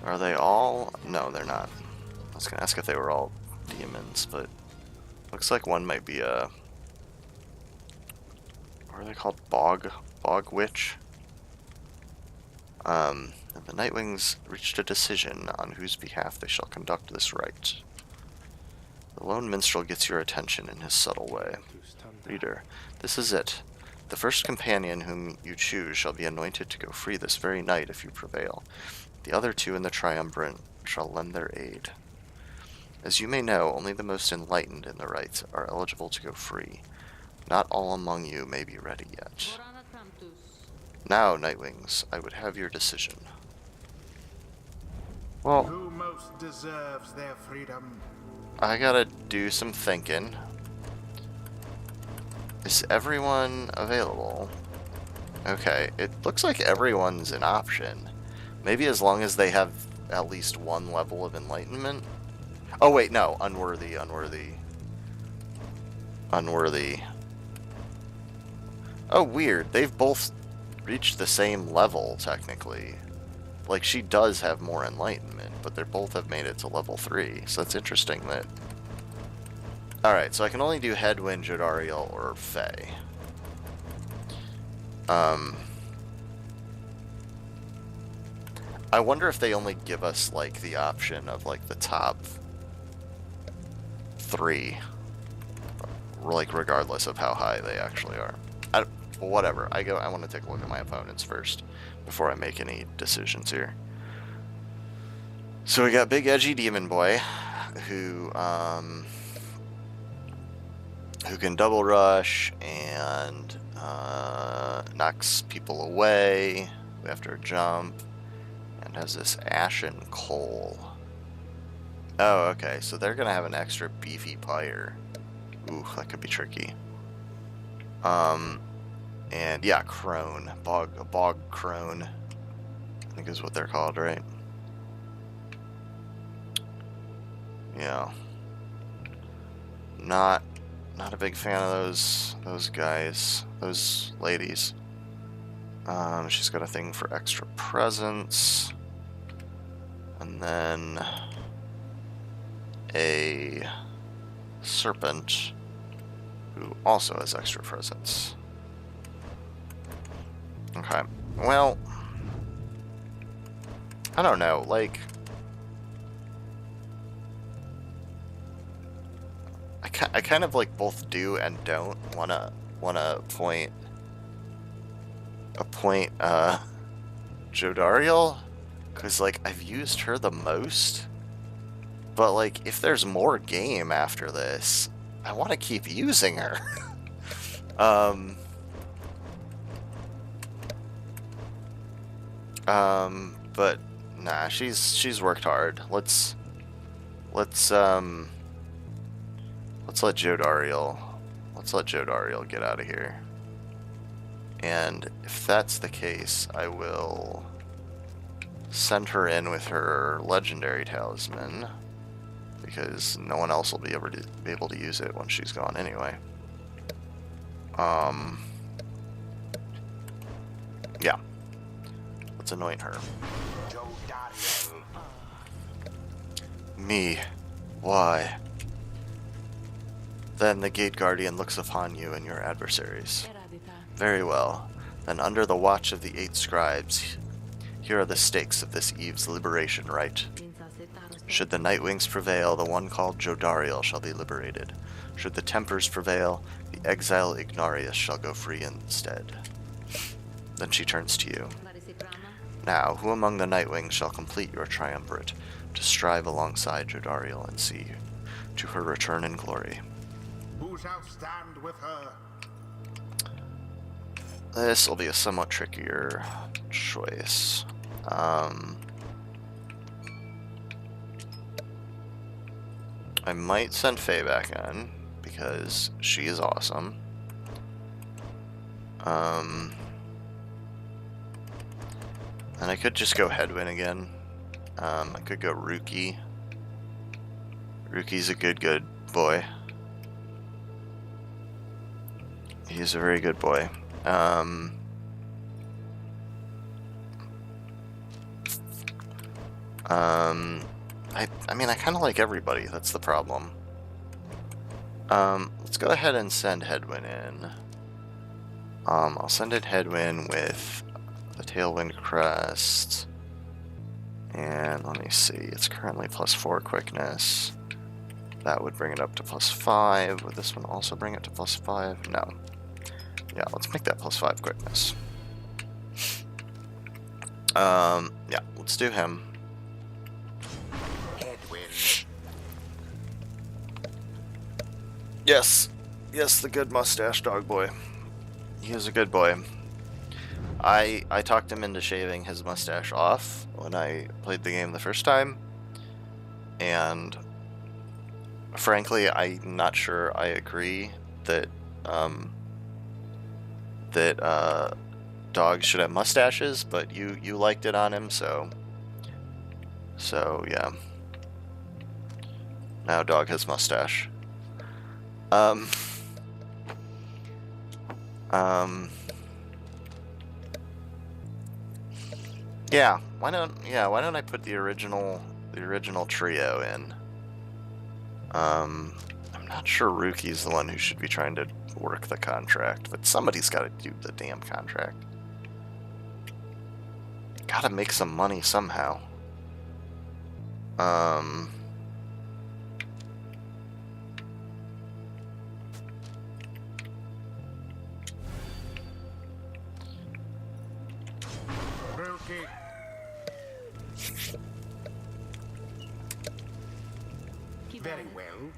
Are they all? No, they're not. I was gonna ask if they were all demons, but looks like one might be a... What are they called? Bog Witch? The Nightwings reached a decision on whose behalf they shall conduct this rite. The lone minstrel gets your attention in his subtle way. Reader, this is it. The first companion whom you choose shall be anointed to go free this very night if you prevail. The other two in the triumvirate shall lend their aid. As you may know, only the most enlightened in the rites are eligible to go free. Not all among you may be ready yet. Now, Nightwings, I would have your decision. Well, who most deserves their freedom? I gotta do some thinking. Is everyone available? Okay, it looks like everyone's an option. Maybe as long as they have at least one level of enlightenment. Oh wait, no, unworthy. Oh, weird. They've both reached the same level, technically. Like, she does have more enlightenment, but they both have made it to level 3, so that's interesting that... Alright, so I can only do Headwind, Jodariel, or Fae. I wonder if they only give us, like, the option of, like, the top 3. Like, regardless of how high they actually are. Whatever. I want to take a look at my opponents first before I make any decisions here. So we got Big Edgy Demon Boy, who can double rush and knocks people away after a jump, and has this Ashen Coal. Oh, okay. So they're gonna have an extra beefy Pyre. Ooh, that could be tricky. And yeah, Crone. Bog Crone, I think is what they're called, right? Yeah. Not a big fan of those guys, those ladies. She's got a thing for extra presence. And then a serpent who also has extra presence. Okay. Well, I don't know, like, I kind of like both do and don't wanna appoint Jodariel, because like I've used her the most, but like if there's more game after this, I want to keep using her. But nah, she's worked hard. Let's let Jodariel get out of here. And if that's the case, I will send her in with her legendary talisman, because no one else will be able to use it once she's gone anyway. Yeah. Let's anoint her. Me? Why? Then the Gate Guardian looks upon you and your adversaries. Very well. Then under the watch of the 8 scribes, here are the stakes of this eve's liberation rite. Should the Nightwings prevail, the one called Jodariel shall be liberated. Should the Tempers prevail, the exile Ignarius shall go free instead. Then she turns to you. Now, who among the Nightwings shall complete your triumvirate, to strive alongside Jodariel and see to her return in glory? Who shall stand with her? This will be a somewhat trickier choice. I might send Faye back in, because she is awesome. And I could just go Headwind again. I could go Rookie. Rookie's a good boy. He's a very good boy. I mean, I kind of like everybody. That's the problem. Let's go ahead and send Headwind in. I'll send it Headwind with the Tailwind Crest. And let me see, it's currently +4 quickness. That would bring it up to +5. Would this one also bring it to +5? No. Yeah, let's make that +5 quickness. Yeah, let's do him. Yes, the good mustache dog boy. He is a good boy. I talked him into shaving his mustache off when I played the game the first time, and frankly, I'm not sure I agree that dogs should have mustaches, but you liked it on him, so yeah. Now dog has mustache. Yeah, why don't I put the original trio in? I'm not sure Rookie's the one who should be trying to work the contract, but somebody's got to do the damn contract. Gotta make some money somehow. Rookie. Very well.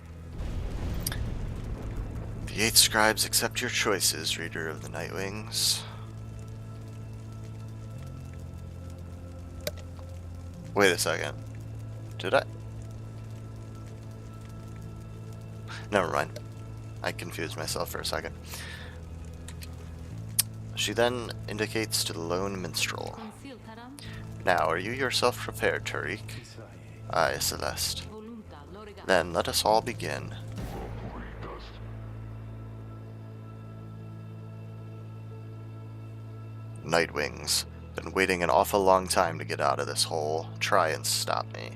The 8 scribes accept your choices, reader of the Nightwings. Wait a second. Did I? Never mind. I confused myself for a second. She then indicates to the lone minstrel. Now, are you yourself prepared, Tariq? Aye, Celeste. Then let us all begin. Nightwings, Been waiting an awful long time to get out of this hole. Try and stop me.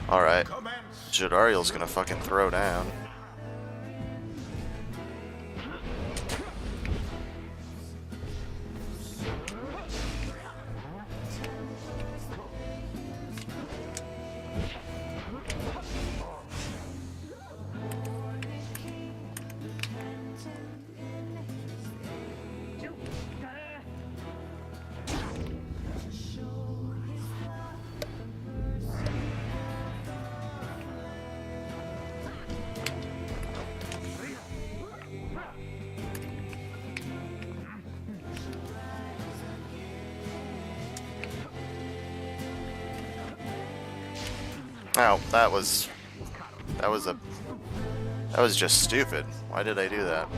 Alright. Jadariel's gonna fucking throw down. Oh, that was just stupid. Why did I do that?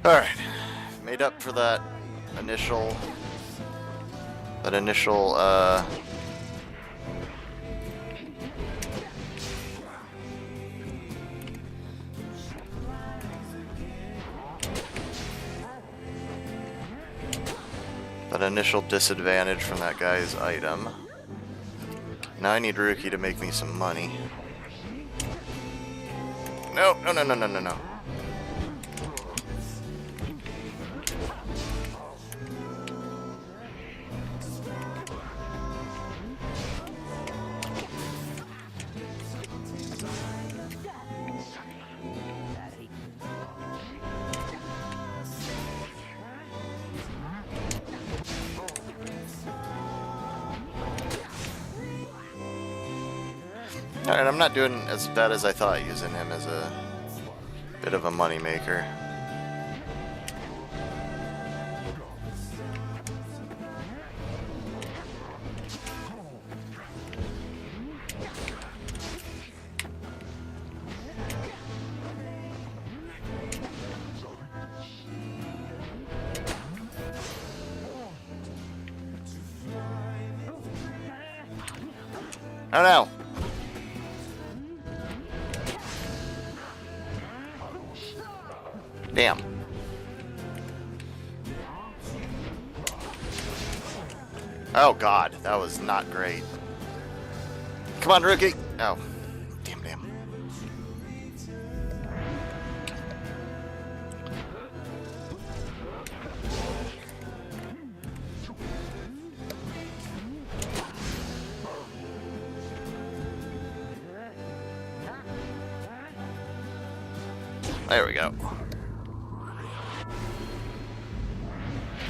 Alright. Made up for that initial initial disadvantage from that guy's item. Now I need Ruki to make me some money. No. Alright, I'm not doing as bad as I thought using him as a bit of a money maker. Oh no! Damn. Oh god, that was not great. Come on, Rookie! Oh. Damn. There we go.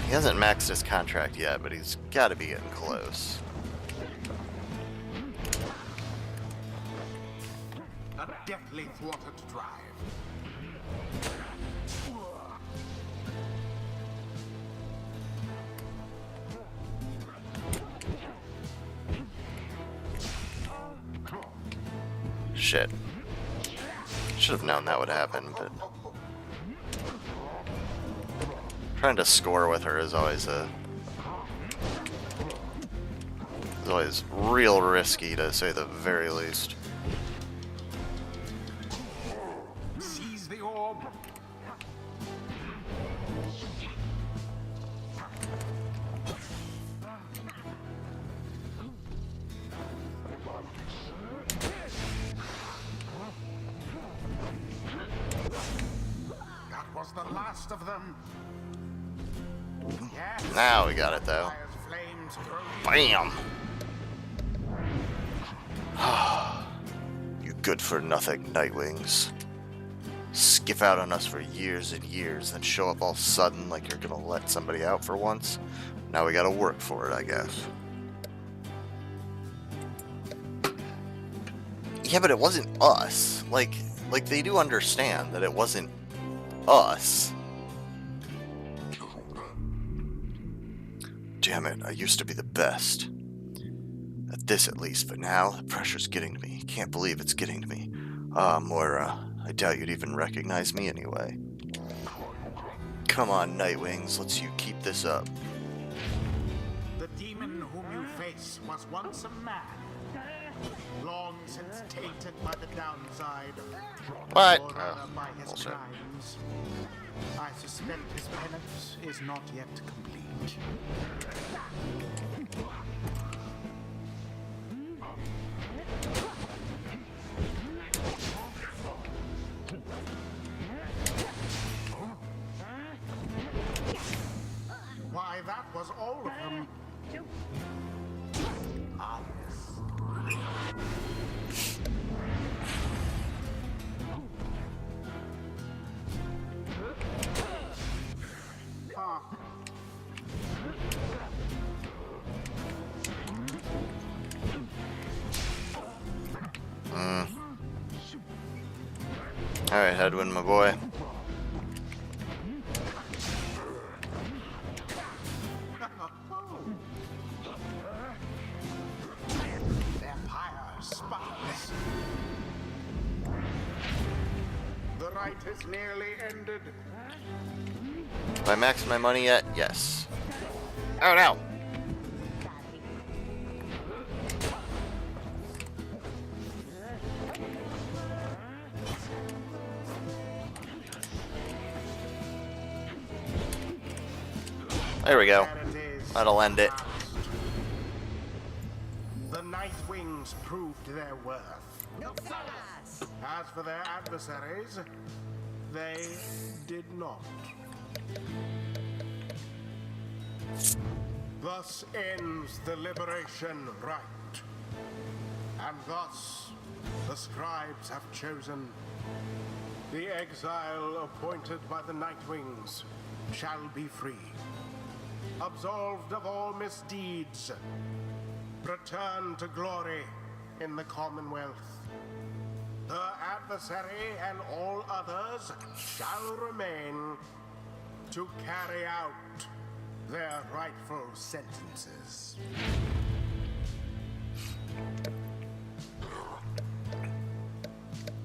He hasn't maxed his contract yet, but he's got to be getting close. A deftly thwarted drive. Shit. Should have known that would happen, but trying to score with her is always real risky, to say the very least. Seize the orb. That was the last of them. Yes. Now we got it though. Bam! You good for nothing, Nightwings. Skip out on us for years and years, then show up all sudden like you're gonna let somebody out for once. Now we gotta work for it, I guess. Yeah, but it wasn't us. Like they do understand that it wasn't us. Damn it, I used to be the best. At this at least, but now the pressure's getting to me. Can't believe it's getting to me. Moira, I doubt you'd even recognize me anyway. Come on, Nightwings, let's you keep this up. The demon whom you face was once a man, long since tainted by the downside, What? or rather by his bullshit. crimes. I suspect his penance is not yet complete. Why, that was all of them. Ah, yes. Ah. Alright, Hedwin, my boy. Their Pyre spies. The rite is nearly ended. Have I maxed my money yet? Yes. Oh no! There we go. There it is. That'll end it. The Night Wings proved their worth. As for their adversaries, they did not. Thus ends the liberation rite. And thus the scribes have chosen. The exile appointed by the Night Wings shall be free, absolved of all misdeeds, return to glory in the Commonwealth. The adversary and all others shall remain to carry out their rightful sentences.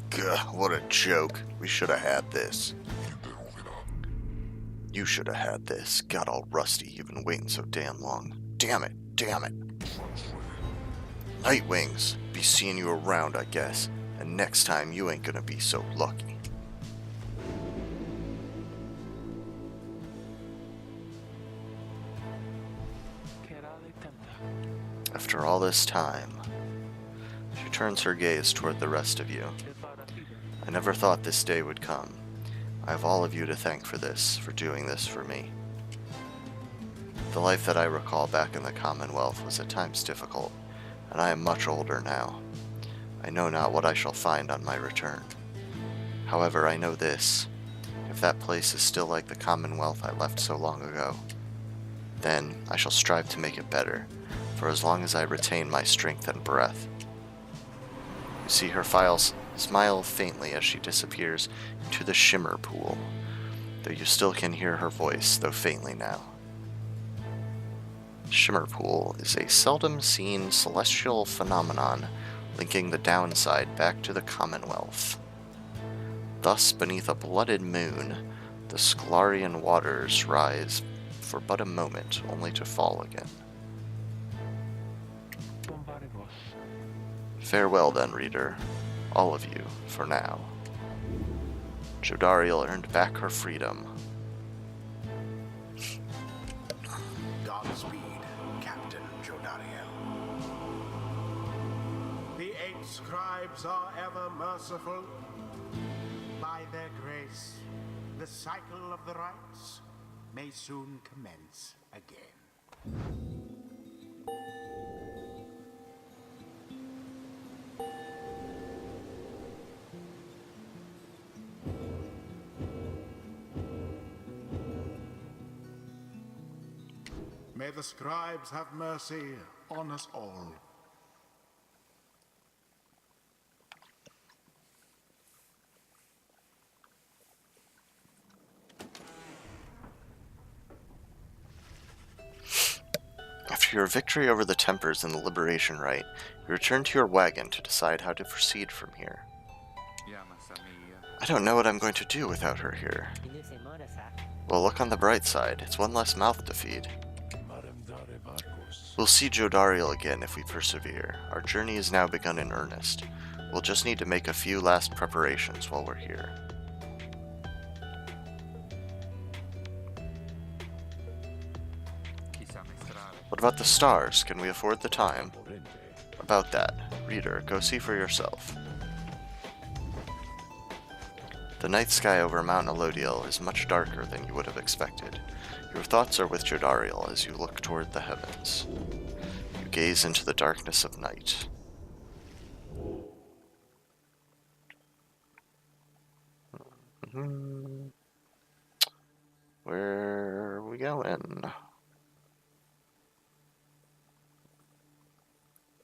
Gah, what a joke. We should have had this. You should have had this. Got all rusty. You've been waiting so damn long. Damn it. Damn it. Nightwings. Be seeing you around, I guess. And next time you ain't gonna be so lucky. After all this time, she turns her gaze toward the rest of you. I never thought this day would come. I have all of you to thank for this, for doing this for me. The life that I recall back in the Commonwealth was at times difficult, and I am much older now. I know not what I shall find on my return. However, I know this. If that place is still like the Commonwealth I left so long ago, then I shall strive to make it better, for as long as I retain my strength and breath. You see her smile faintly as she disappears into the shimmer pool, though you still can hear her voice, though faintly now. Shimmer pool is a seldom seen celestial phenomenon linking the downside back to the Commonwealth. Thus, beneath a blooded moon, the Sclarian waters rise for but a moment, only to fall again. Farewell then, reader, all of you, for now. Jodariel earned back her freedom. Godspeed, Captain Jodariel. The 8 scribes are ever merciful. By their grace, the cycle of the rites may soon commence again. May the scribes have mercy on us all. After your victory over the Tempers in the Liberation Rite, you return to your wagon to decide how to proceed from here. I don't know what I'm going to do without her here. Well, look on the bright side. It's one less mouth to feed. We'll see Jodariel again if we persevere. Our journey has now begun in earnest. We'll just need to make a few last preparations while we're here. What about the stars? Can we afford the time? About that, reader, go see for yourself. The night sky over Mount Elodiel is much darker than you would have expected. Your thoughts are with Jodariel as you look toward the heavens. You gaze into the darkness of night. Where are we going?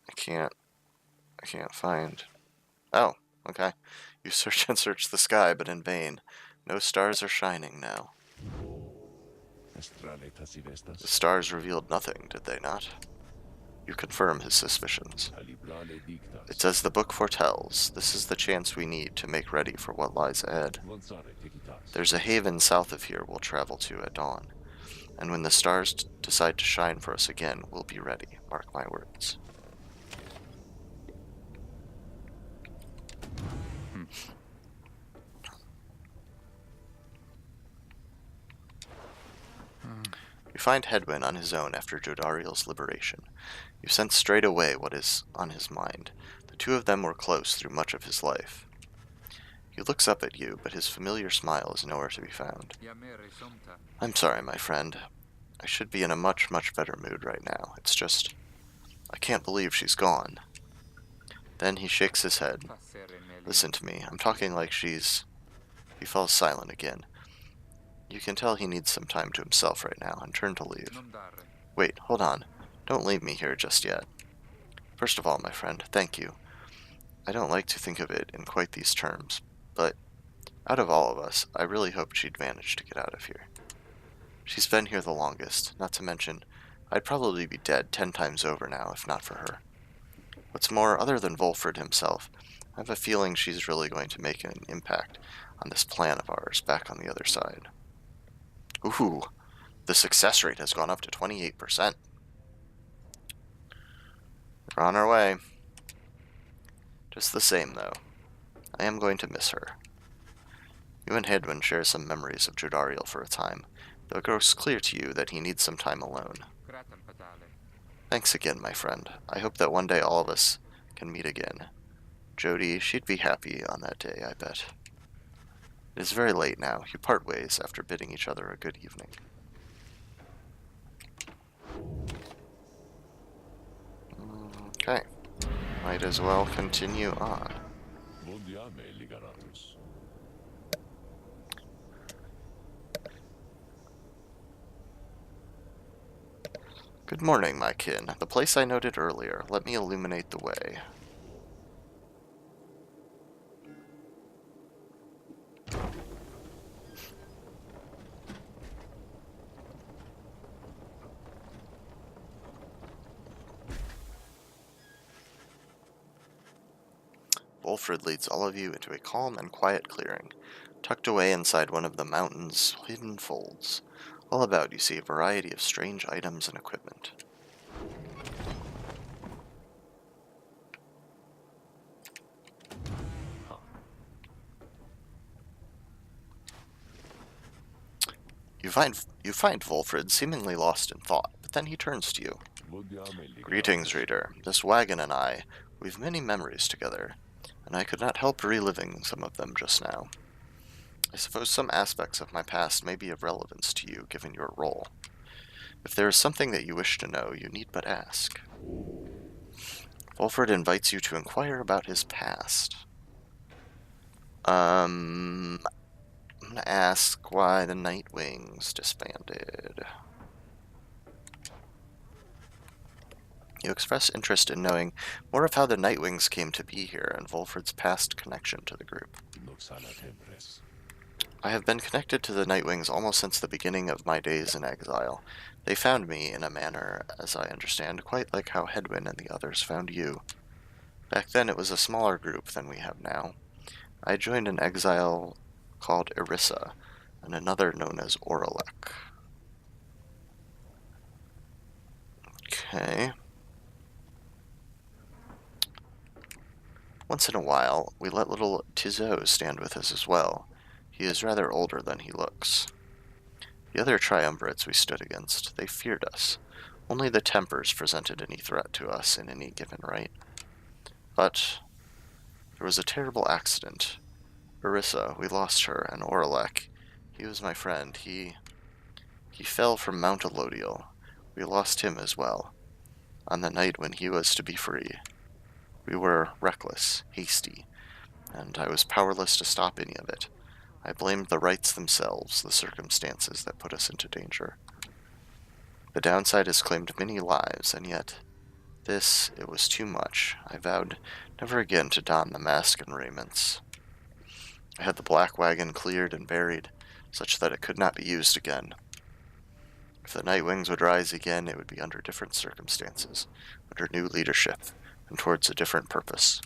I can't find. Oh, okay. You search and search the sky, but in vain. No stars are shining now. The stars revealed nothing, did they not? You confirm his suspicions. It's as the book foretells. This is the chance we need to make ready for what lies ahead. There's a haven south of here we'll travel to at dawn. And when the stars decide to shine for us again, we'll be ready. Mark my words. You find Hedwyn on his own after Jodariel's liberation. You sense straight away what is on his mind. The two of them were close through much of his life. He looks up at you, but his familiar smile is nowhere to be found. I'm sorry, my friend. I should be in a much, much better mood right now. It's just, I can't believe she's gone. Then he shakes his head. Listen to me. I'm talking like she's... He falls silent again. You can tell he needs some time to himself right now, and turn to leave. Wait, hold on. Don't leave me here just yet. First of all, my friend, thank you. I don't like to think of it in quite these terms, but out of all of us, I really hoped she'd manage to get out of here. She's been here the longest, not to mention, I'd probably be dead 10 times over now if not for her. What's more, other than Volfred himself, I have a feeling she's really going to make an impact on this plan of ours back on the other side. Ooh, the success rate has gone up to 28%. We're on our way. Just the same, though, I am going to miss her. You and Hedwyn share some memories of Jodariel for a time, though it grows clear to you that he needs some time alone. Thanks again, my friend. I hope that one day all of us can meet again. Jody, she'd be happy on that day, I bet. It is very late now. You part ways after bidding each other a good evening. Okay. Might as well continue on. Good morning, my kin. The place I noted earlier. Let me illuminate the way. Volfred leads all of you into a calm and quiet clearing, tucked away inside one of the mountain's hidden folds. All about you see a variety of strange items and equipment. You find Volfred seemingly lost in thought, but then he turns to you. Greetings, reader. This wagon and we've many memories together, and I could not help reliving some of them just now. I suppose some aspects of my past may be of relevance to you, given your role. If there is something that you wish to know, you need but ask. Volfred invites you to inquire about his past. I'm gonna ask why the Nightwings disbanded. You express interest in knowing more of how the Nightwings came to be here and Volfred's past connection to the group. I have been connected to the Nightwings almost since the beginning of my days in exile. They found me in a manner, as I understand, quite like how Hedwyn and the others found you. Back then it was a smaller group than we have now. I joined an exile called Irissa, and another known as Oralek. Okay. Once in a while, we let little Tizot stand with us as well. He is rather older than he looks. The other triumvirates we stood against, they feared us. Only the Tempers presented any threat to us in any given right. But there was a terrible accident. Orissa, we lost her, and Oralek, he was my friend. He fell from Mount Elodial. We lost him as well, on the night when he was to be free. We were reckless, hasty, and I was powerless to stop any of it. I blamed the rites themselves, the circumstances that put us into danger. The downside has claimed many lives, and yet it was too much. I vowed never again to don the mask and raiments. I had the black wagon cleared and buried, such that it could not be used again. If the Nightwings would rise again, it would be under different circumstances, under new leadership, and towards a different purpose.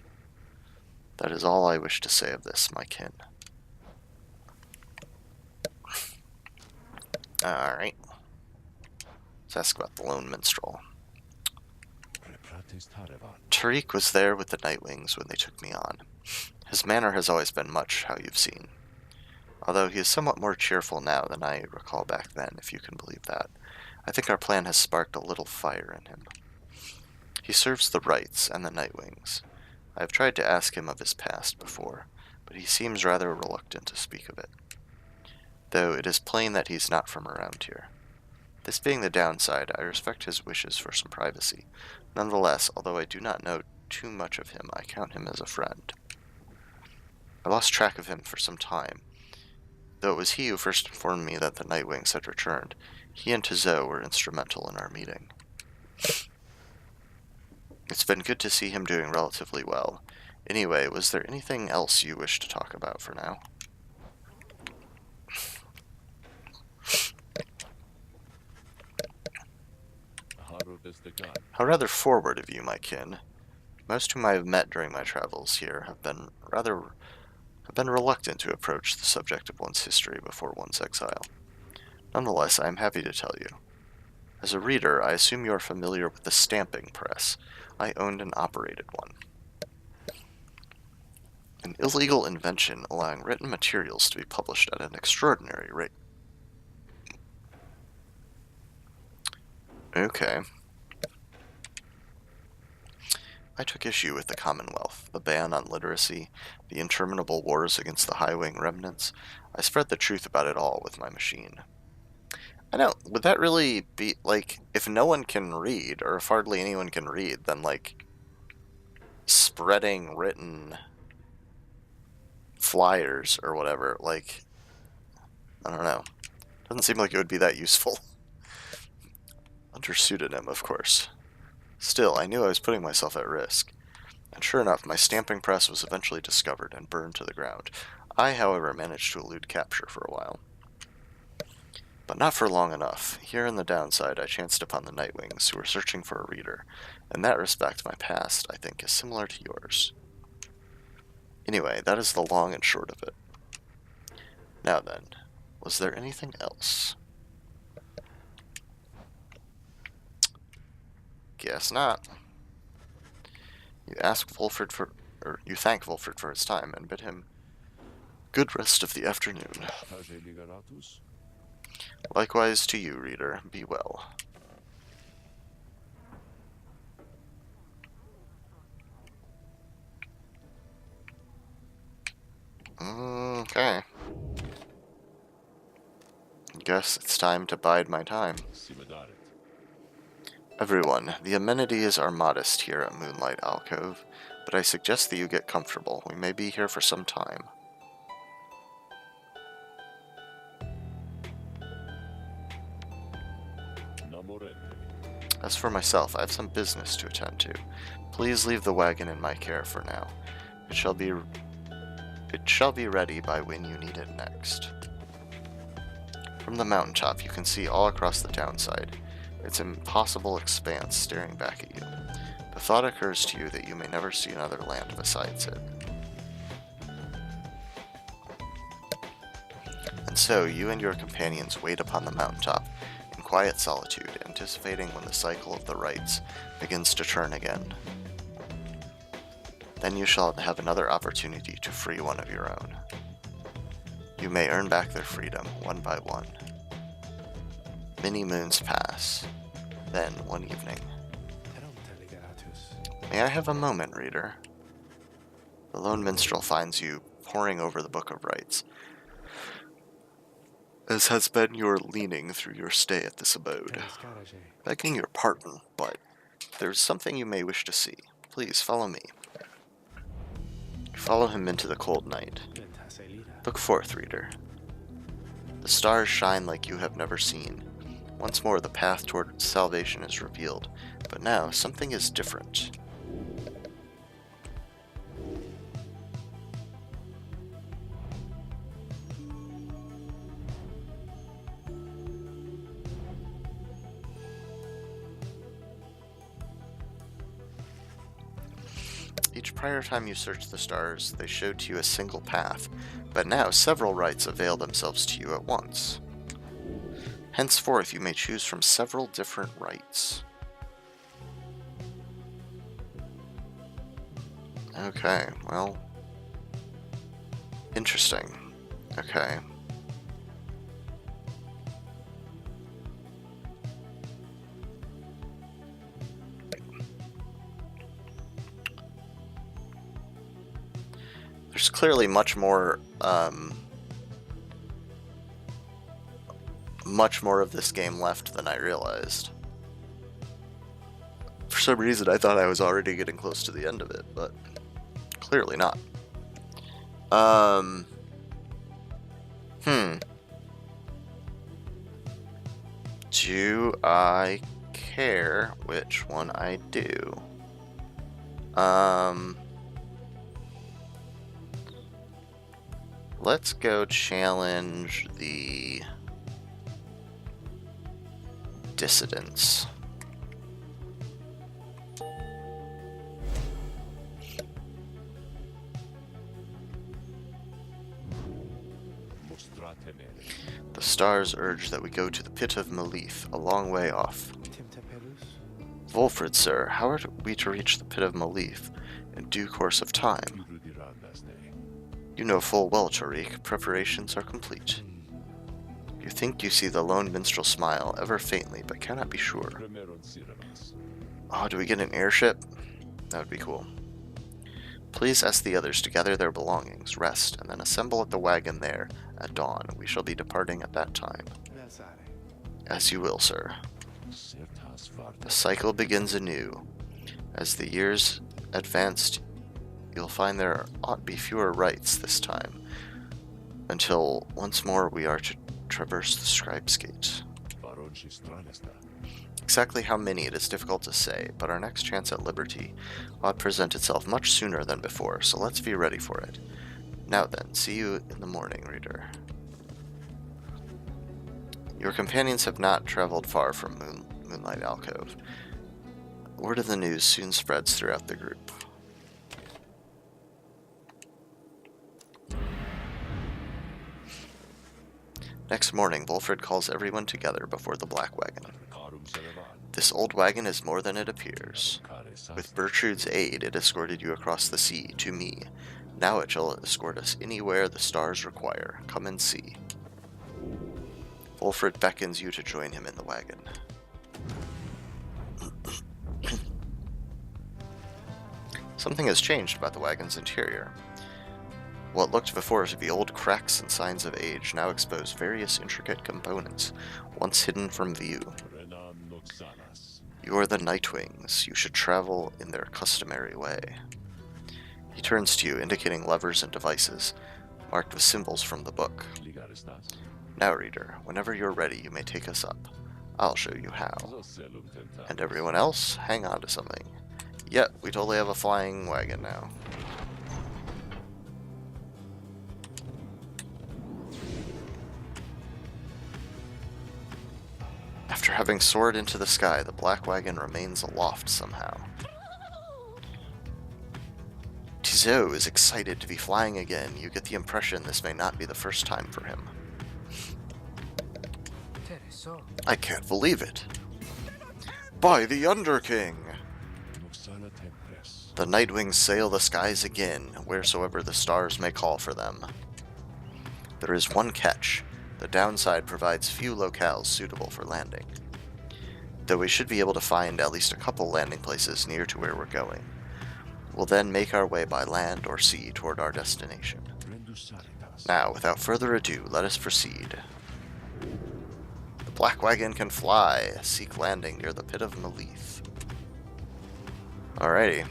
That is all I wish to say of this, my kin. Alright. Let's ask about the Lone Minstrel. Tariq was there with the Nightwings when they took me on. His manner has always been much how you've seen. Although he is somewhat more cheerful now than I recall back then, if you can believe that. I think our plan has sparked a little fire in him. He serves the Rites and the Nightwings. I have tried to ask him of his past before, but he seems rather reluctant to speak of it. Though it is plain that he's not from around here. This being the downside, I respect his wishes for some privacy. Nonetheless, although I do not know too much of him, I count him as a friend. I lost track of him for some time, though it was he who first informed me that the Nightwings had returned. He and Tizot were instrumental in our meeting. It's been good to see him doing relatively well. Anyway, was there anything else you wish to talk about for now? How rather forward of you, my kin. Most whom I have met during my travels here have been reluctant to approach the subject of one's history before one's exile. Nonetheless, I am happy to tell you. As a reader, I assume you are familiar with the stamping press. I owned and operated one. An illegal invention allowing written materials to be published at an extraordinary rate. Okay. I took issue with the Commonwealth, the ban on literacy, the interminable wars against the High-Wing remnants. I spread the truth about it all with my machine. I don't, would that really be, like, if no one can read, or if hardly anyone can read, then, like, spreading written flyers or whatever, like, I don't know. Doesn't seem like it would be that useful. Under pseudonym, of course. Still, I knew I was putting myself at risk. And sure enough, my stamping press was eventually discovered and burned to the ground. I, however, managed to elude capture for a while. But not for long enough. Here in the downside, I chanced upon the Nightwings, who were searching for a reader. In that respect, my past, I think, is similar to yours. Anyway, that is the long and short of it. Now then, was there anything else? Guess not. You thank Volfred for his time and bid him good rest of the afternoon. Likewise to you, reader. Be well. Okay. Guess it's time to bide my time. Everyone, the amenities are modest here at Moonlight Alcove, but I suggest that you get comfortable. We may be here for some time. As for myself, I have some business to attend to. Please leave the wagon in my care for now. It shall be ready by when you need it next. From the mountaintop, you can see all across the downside. Its impossible expanse staring back at you. The thought occurs to you that you may never see another land besides it. And so you and your companions wait upon the mountaintop in quiet solitude, anticipating when the cycle of the rites begins to turn again. Then you shall have another opportunity to free one of your own. You may earn back their freedom, one by one. Many moons pass. Then, one evening. May I have a moment, reader? The lone minstrel finds you poring over the Book of Rites, as has been your leaning through your stay at this abode. Begging your pardon, but there's something you may wish to see. Please, follow me. You follow him into the cold night. Look forth, reader. The stars shine like you have never seen. Once more the path toward salvation is revealed, but now something is different. Each prior time you searched the stars, they showed to you a single path, but now several rites avail themselves to you at once. Henceforth, you may choose from several different rites. Okay, well... interesting. Okay. There's clearly much more of this game left than I realized. For some reason, I thought I was already getting close to the end of it, but clearly not. Do I care which one I do? Let's go challenge the dissidents. The stars urge that we go to the pit of Malith, a long way off. Volfred, sir, how are we to reach the pit of Malith in due course of time? You know full well, Tariq, preparations are complete. You think you see the lone minstrel smile, ever faintly, but cannot be sure. Oh, do we get an airship? That would be cool. Please ask the others to gather their belongings, rest, and then assemble at the wagon there at dawn. We shall be departing at that time. As you will, sir. The cycle begins anew. As the years advanced, you'll find there ought be fewer rites this time, until once more we are to traverse the Scribe's Gate. Exactly how many it is difficult to say, but our next chance at liberty ought present itself much sooner than before, so let's be ready for it. Now then, see you in the morning, reader. Your companions have not traveled far from Moonlight Alcove. Word of the news soon spreads throughout the group. Next morning, Volfred calls everyone together before the black wagon. This old wagon is more than it appears. With Bertrude's aid, it escorted you across the sea to me. Now it shall escort us anywhere the stars require. Come and see. Volfred beckons you to join him in the wagon. Something has changed about the wagon's interior. What looked before to be old cracks and signs of age now expose various intricate components, once hidden from view. You are the Nightwings. You should travel in their customary way. He turns to you, indicating levers and devices, marked with symbols from the book. Now, reader, whenever you're ready, you may take us up. I'll show you how. And everyone else, hang on to something. Yep, we totally have a flying wagon now. After having soared into the sky, the black wagon remains aloft somehow. Tizot is excited to be flying again. You get the impression this may not be the first time for him. I can't believe it. By the Underking! The Nightwings sail the skies again, wheresoever the stars may call for them. There is one catch. The downside provides few locales suitable for landing. Though we should be able to find at least a couple landing places near to where we're going. We'll then make our way by land or sea toward our destination. Now, without further ado, let us proceed. The Black Wagon can fly. Seek landing near the Pit of Melith. Alrighty.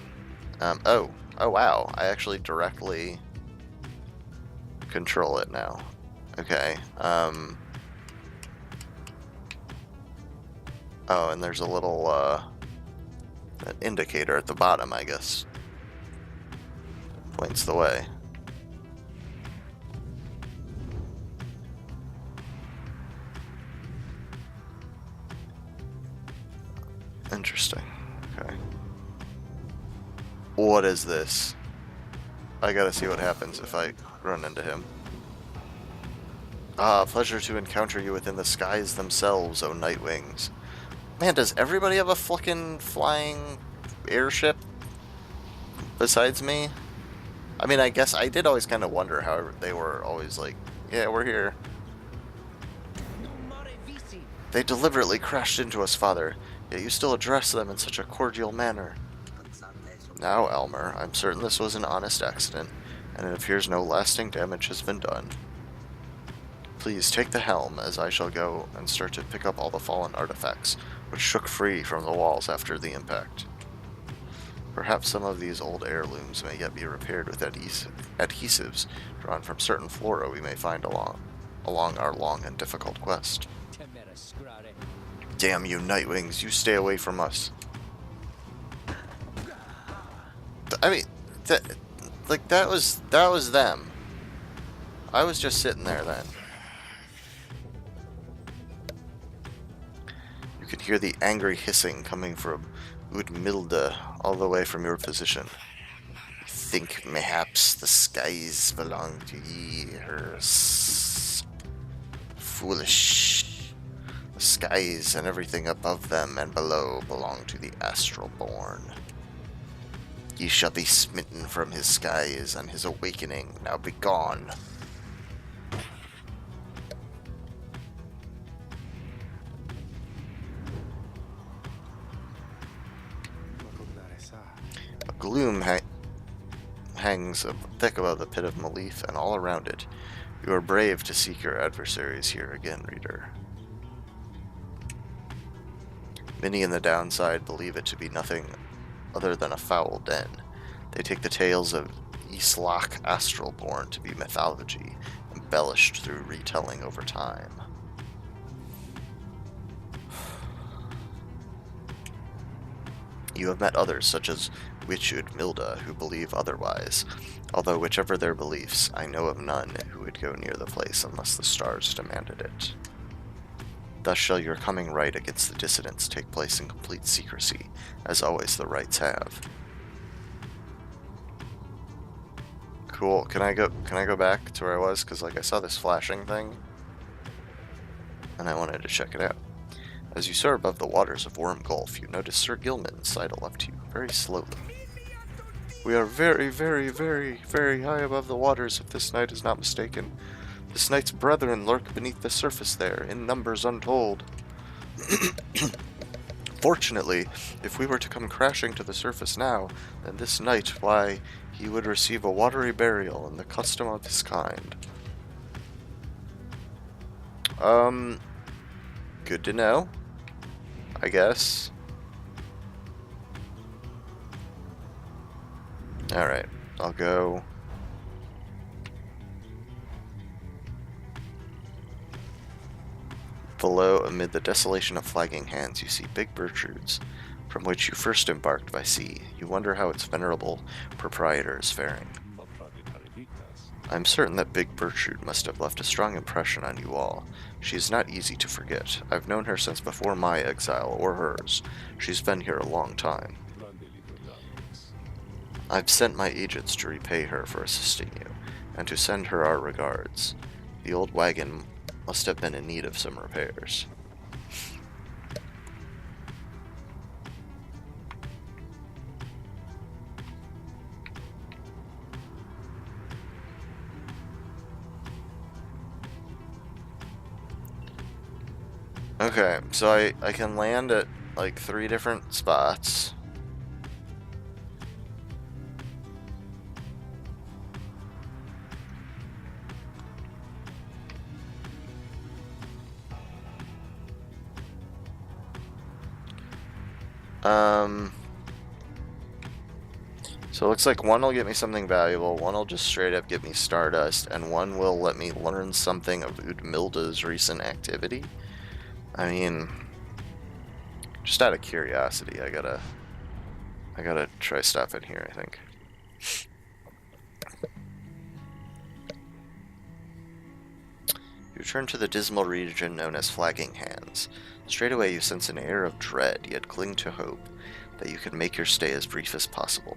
Oh wow. I actually directly control it now. Okay. Oh, and there's a little, an indicator at the bottom, I guess. Points the way. Interesting. Okay. What is this? I gotta see what happens if I run into him. Ah, pleasure to encounter you within the skies themselves, O Nightwings. Man, does everybody have a fucking flying airship besides me? I mean, I guess I did always kind of wonder how they were always like, yeah, we're here. They deliberately crashed into us, Father, yet you still address them in such a cordial manner. Now, Elmer, I'm certain this was an honest accident, and it appears no lasting damage has been done. Please take the helm, as I shall go and start to pick up all the fallen artifacts, which shook free from the walls after the impact. Perhaps some of these old heirlooms may yet be repaired with adhesives drawn from certain flora we may find along our long and difficult quest. Damn you, Nightwings, you stay away from us. I mean, that was them. I was just sitting there then. You can hear the angry hissing coming from Udmilda all the way from your position. You think mayhaps the skies belong to ye, foolish. The skies and everything above them and below belong to the astral born. Ye shall be smitten from his skies and his awakening. Now be gone. A gloom hangs thick above the Pit of Melith and all around it. You are brave to seek your adversaries here again, reader. Many in the downside believe it to be nothing other than a foul den. They take the tales of Islach Astralborn to be mythology, embellished through retelling over time. You have met others, such as Witch Udmilda, who believe otherwise, although whichever their beliefs, I know of none who would go near the place unless the stars demanded it. Thus shall your coming right against the dissidents take place in complete secrecy, as always the rights have. Cool. Can I go back to where I was? Because like I saw this flashing thing, and I wanted to check it out. As you soar above the waters of Worm Gulf, you notice Sir Gilman sidle up to you very slowly. We are very, very, very, very high above the waters, if this knight is not mistaken. This knight's brethren lurk beneath the surface there, in numbers untold. Fortunately, if we were to come crashing to the surface now, then this knight, why, he would receive a watery burial in the custom of his kind. Good to know, I guess. Alright, I'll go. Below, amid the desolation of flagging hands, you see big birch-roots, from which you first embarked by sea. You wonder how its venerable proprietor is faring. I'm certain that Big Birchroot must have left a strong impression on you all. She is not easy to forget. I've known her since before my exile, or hers. She's been here a long time. I've sent my agents to repay her for assisting you, and to send her our regards. The old wagon must have been in need of some repairs. Okay, so I can land at like 3 different spots. So it looks like one will get me something valuable, one will just straight up get me Stardust, and one will let me learn something of Udmilda's recent activity. I mean, just out of curiosity, I gotta try stuff in here, I think. You return to the dismal region known as Flagging Hands. Straight away you sense an air of dread, yet cling to hope that you can make your stay as brief as possible.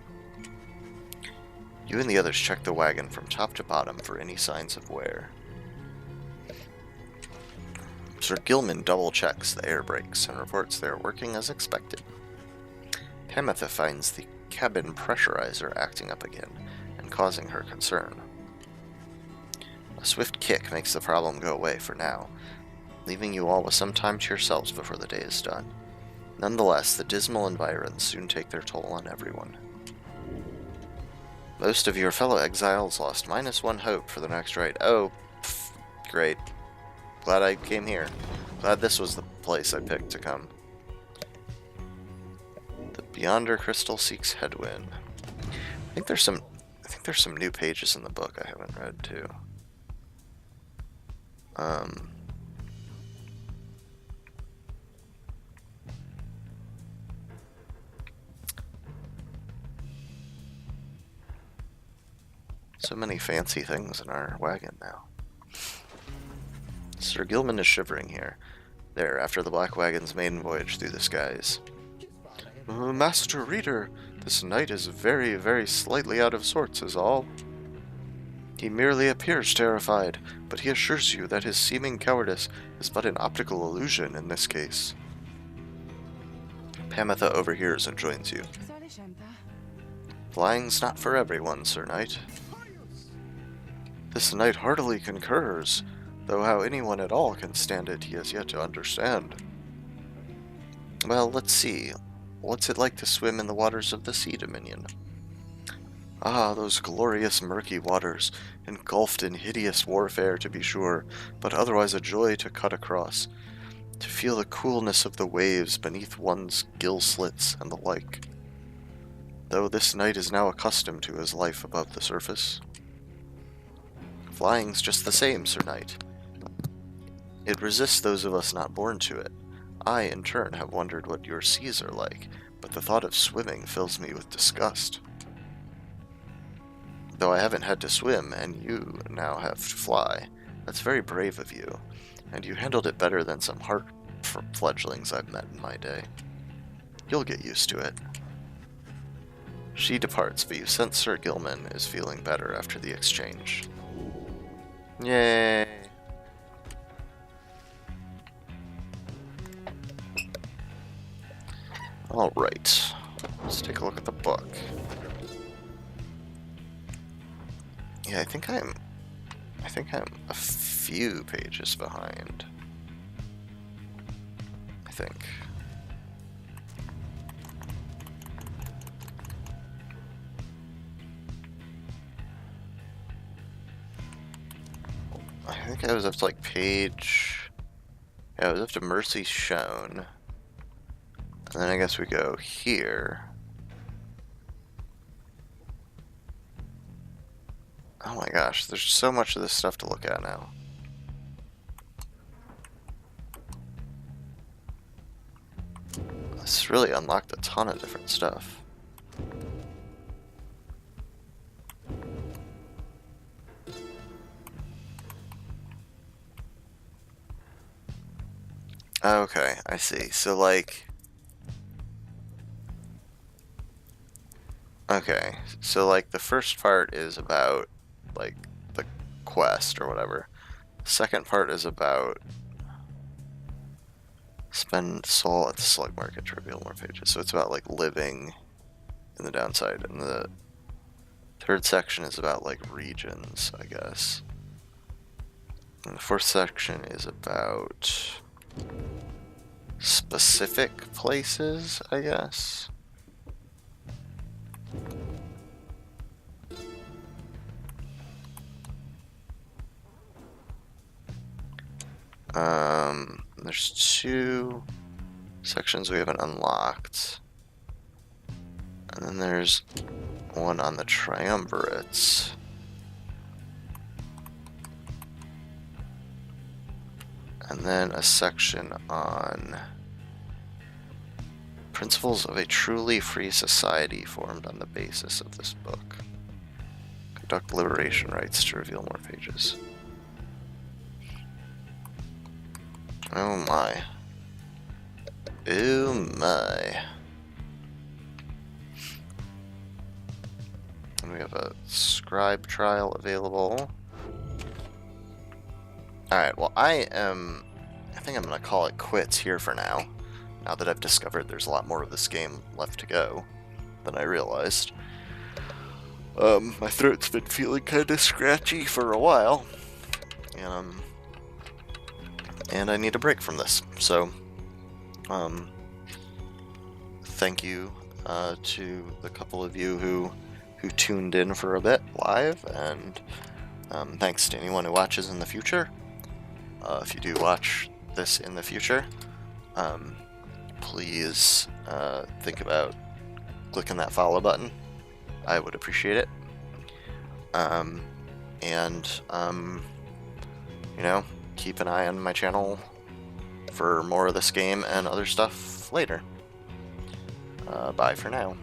You and the others check the wagon from top to bottom for any signs of wear. Sir Gilman double-checks the air brakes and reports they are working as expected. Pamitha finds the cabin pressurizer acting up again and causing her concern. A swift kick makes the problem go away for now, leaving you all with some time to yourselves before the day is done. Nonetheless, the dismal environs soon take their toll on everyone. Most of your fellow exiles lost -1 hope for the next ride. Oh, pff, great. Glad I came here. Glad this was the place I picked to come. The Beyonder Crystal seeks headwind. I think there's some new pages in the book I haven't read too. So many fancy things in our wagon now. Sir Gilman is shivering here. There, after the Black Wagon's maiden voyage through the skies. Master Reader, this knight is very, very slightly out of sorts is all. He merely appears terrified, but he assures you that his seeming cowardice is but an optical illusion in this case. Pamitha overhears and joins you. Flying's not for everyone, Sir Knight. This knight heartily concurs, though how anyone at all can stand it he has yet to understand. Well, let's see. What's it like to swim in the waters of the Sea Dominion? Ah, those glorious murky waters, engulfed in hideous warfare to be sure, but otherwise a joy to cut across, to feel the coolness of the waves beneath one's gill slits and the like. Though this knight is now accustomed to his life above the surface. Flying's just the same, Sir Knight. It resists those of us not born to it. I, in turn, have wondered what your seas are like, but the thought of swimming fills me with disgust. Though I haven't had to swim, and you now have to fly, that's very brave of you, and you handled it better than some heart fledglings I've met in my day. You'll get used to it. She departs, but you sense Sir Gilman is feeling better after the exchange. Yay! Alright, let's take a look at the book. Yeah, I think I'm a few pages behind. I think. I think I was up to like page... Yeah, I was up to Mercy Shown. And then I guess we go here. Oh my gosh, there's so much of this stuff to look at now. This really unlocked a ton of different stuff. Okay, I see. So like... Okay, so like the first part is about like the quest or whatever. The second part is about spend soul at the slug market to reveal more pages. So it's about like living in the downside. And the third section is about like regions, I guess. And the fourth section is about specific places, I guess. There's 2 sections we haven't unlocked. And then there's one on the triumvirates. And then a section on principles of a truly free society formed on the basis of this book. Conduct liberation rites to reveal more pages. Oh my. Oh my. And we have a scribe trial available. Alright, well I think I'm gonna call it quits here for now. Now that I've discovered there's a lot more of this game left to go than I realized. My throat's been feeling kinda scratchy for a while. And I need a break from this. So, thank you to the couple of you who tuned in for a bit live, and thanks to anyone who watches in the future. If you do watch this in the future, please think about clicking that follow button. I would appreciate it. You know, keep an eye on my channel for more of this game and other stuff later. Bye for now.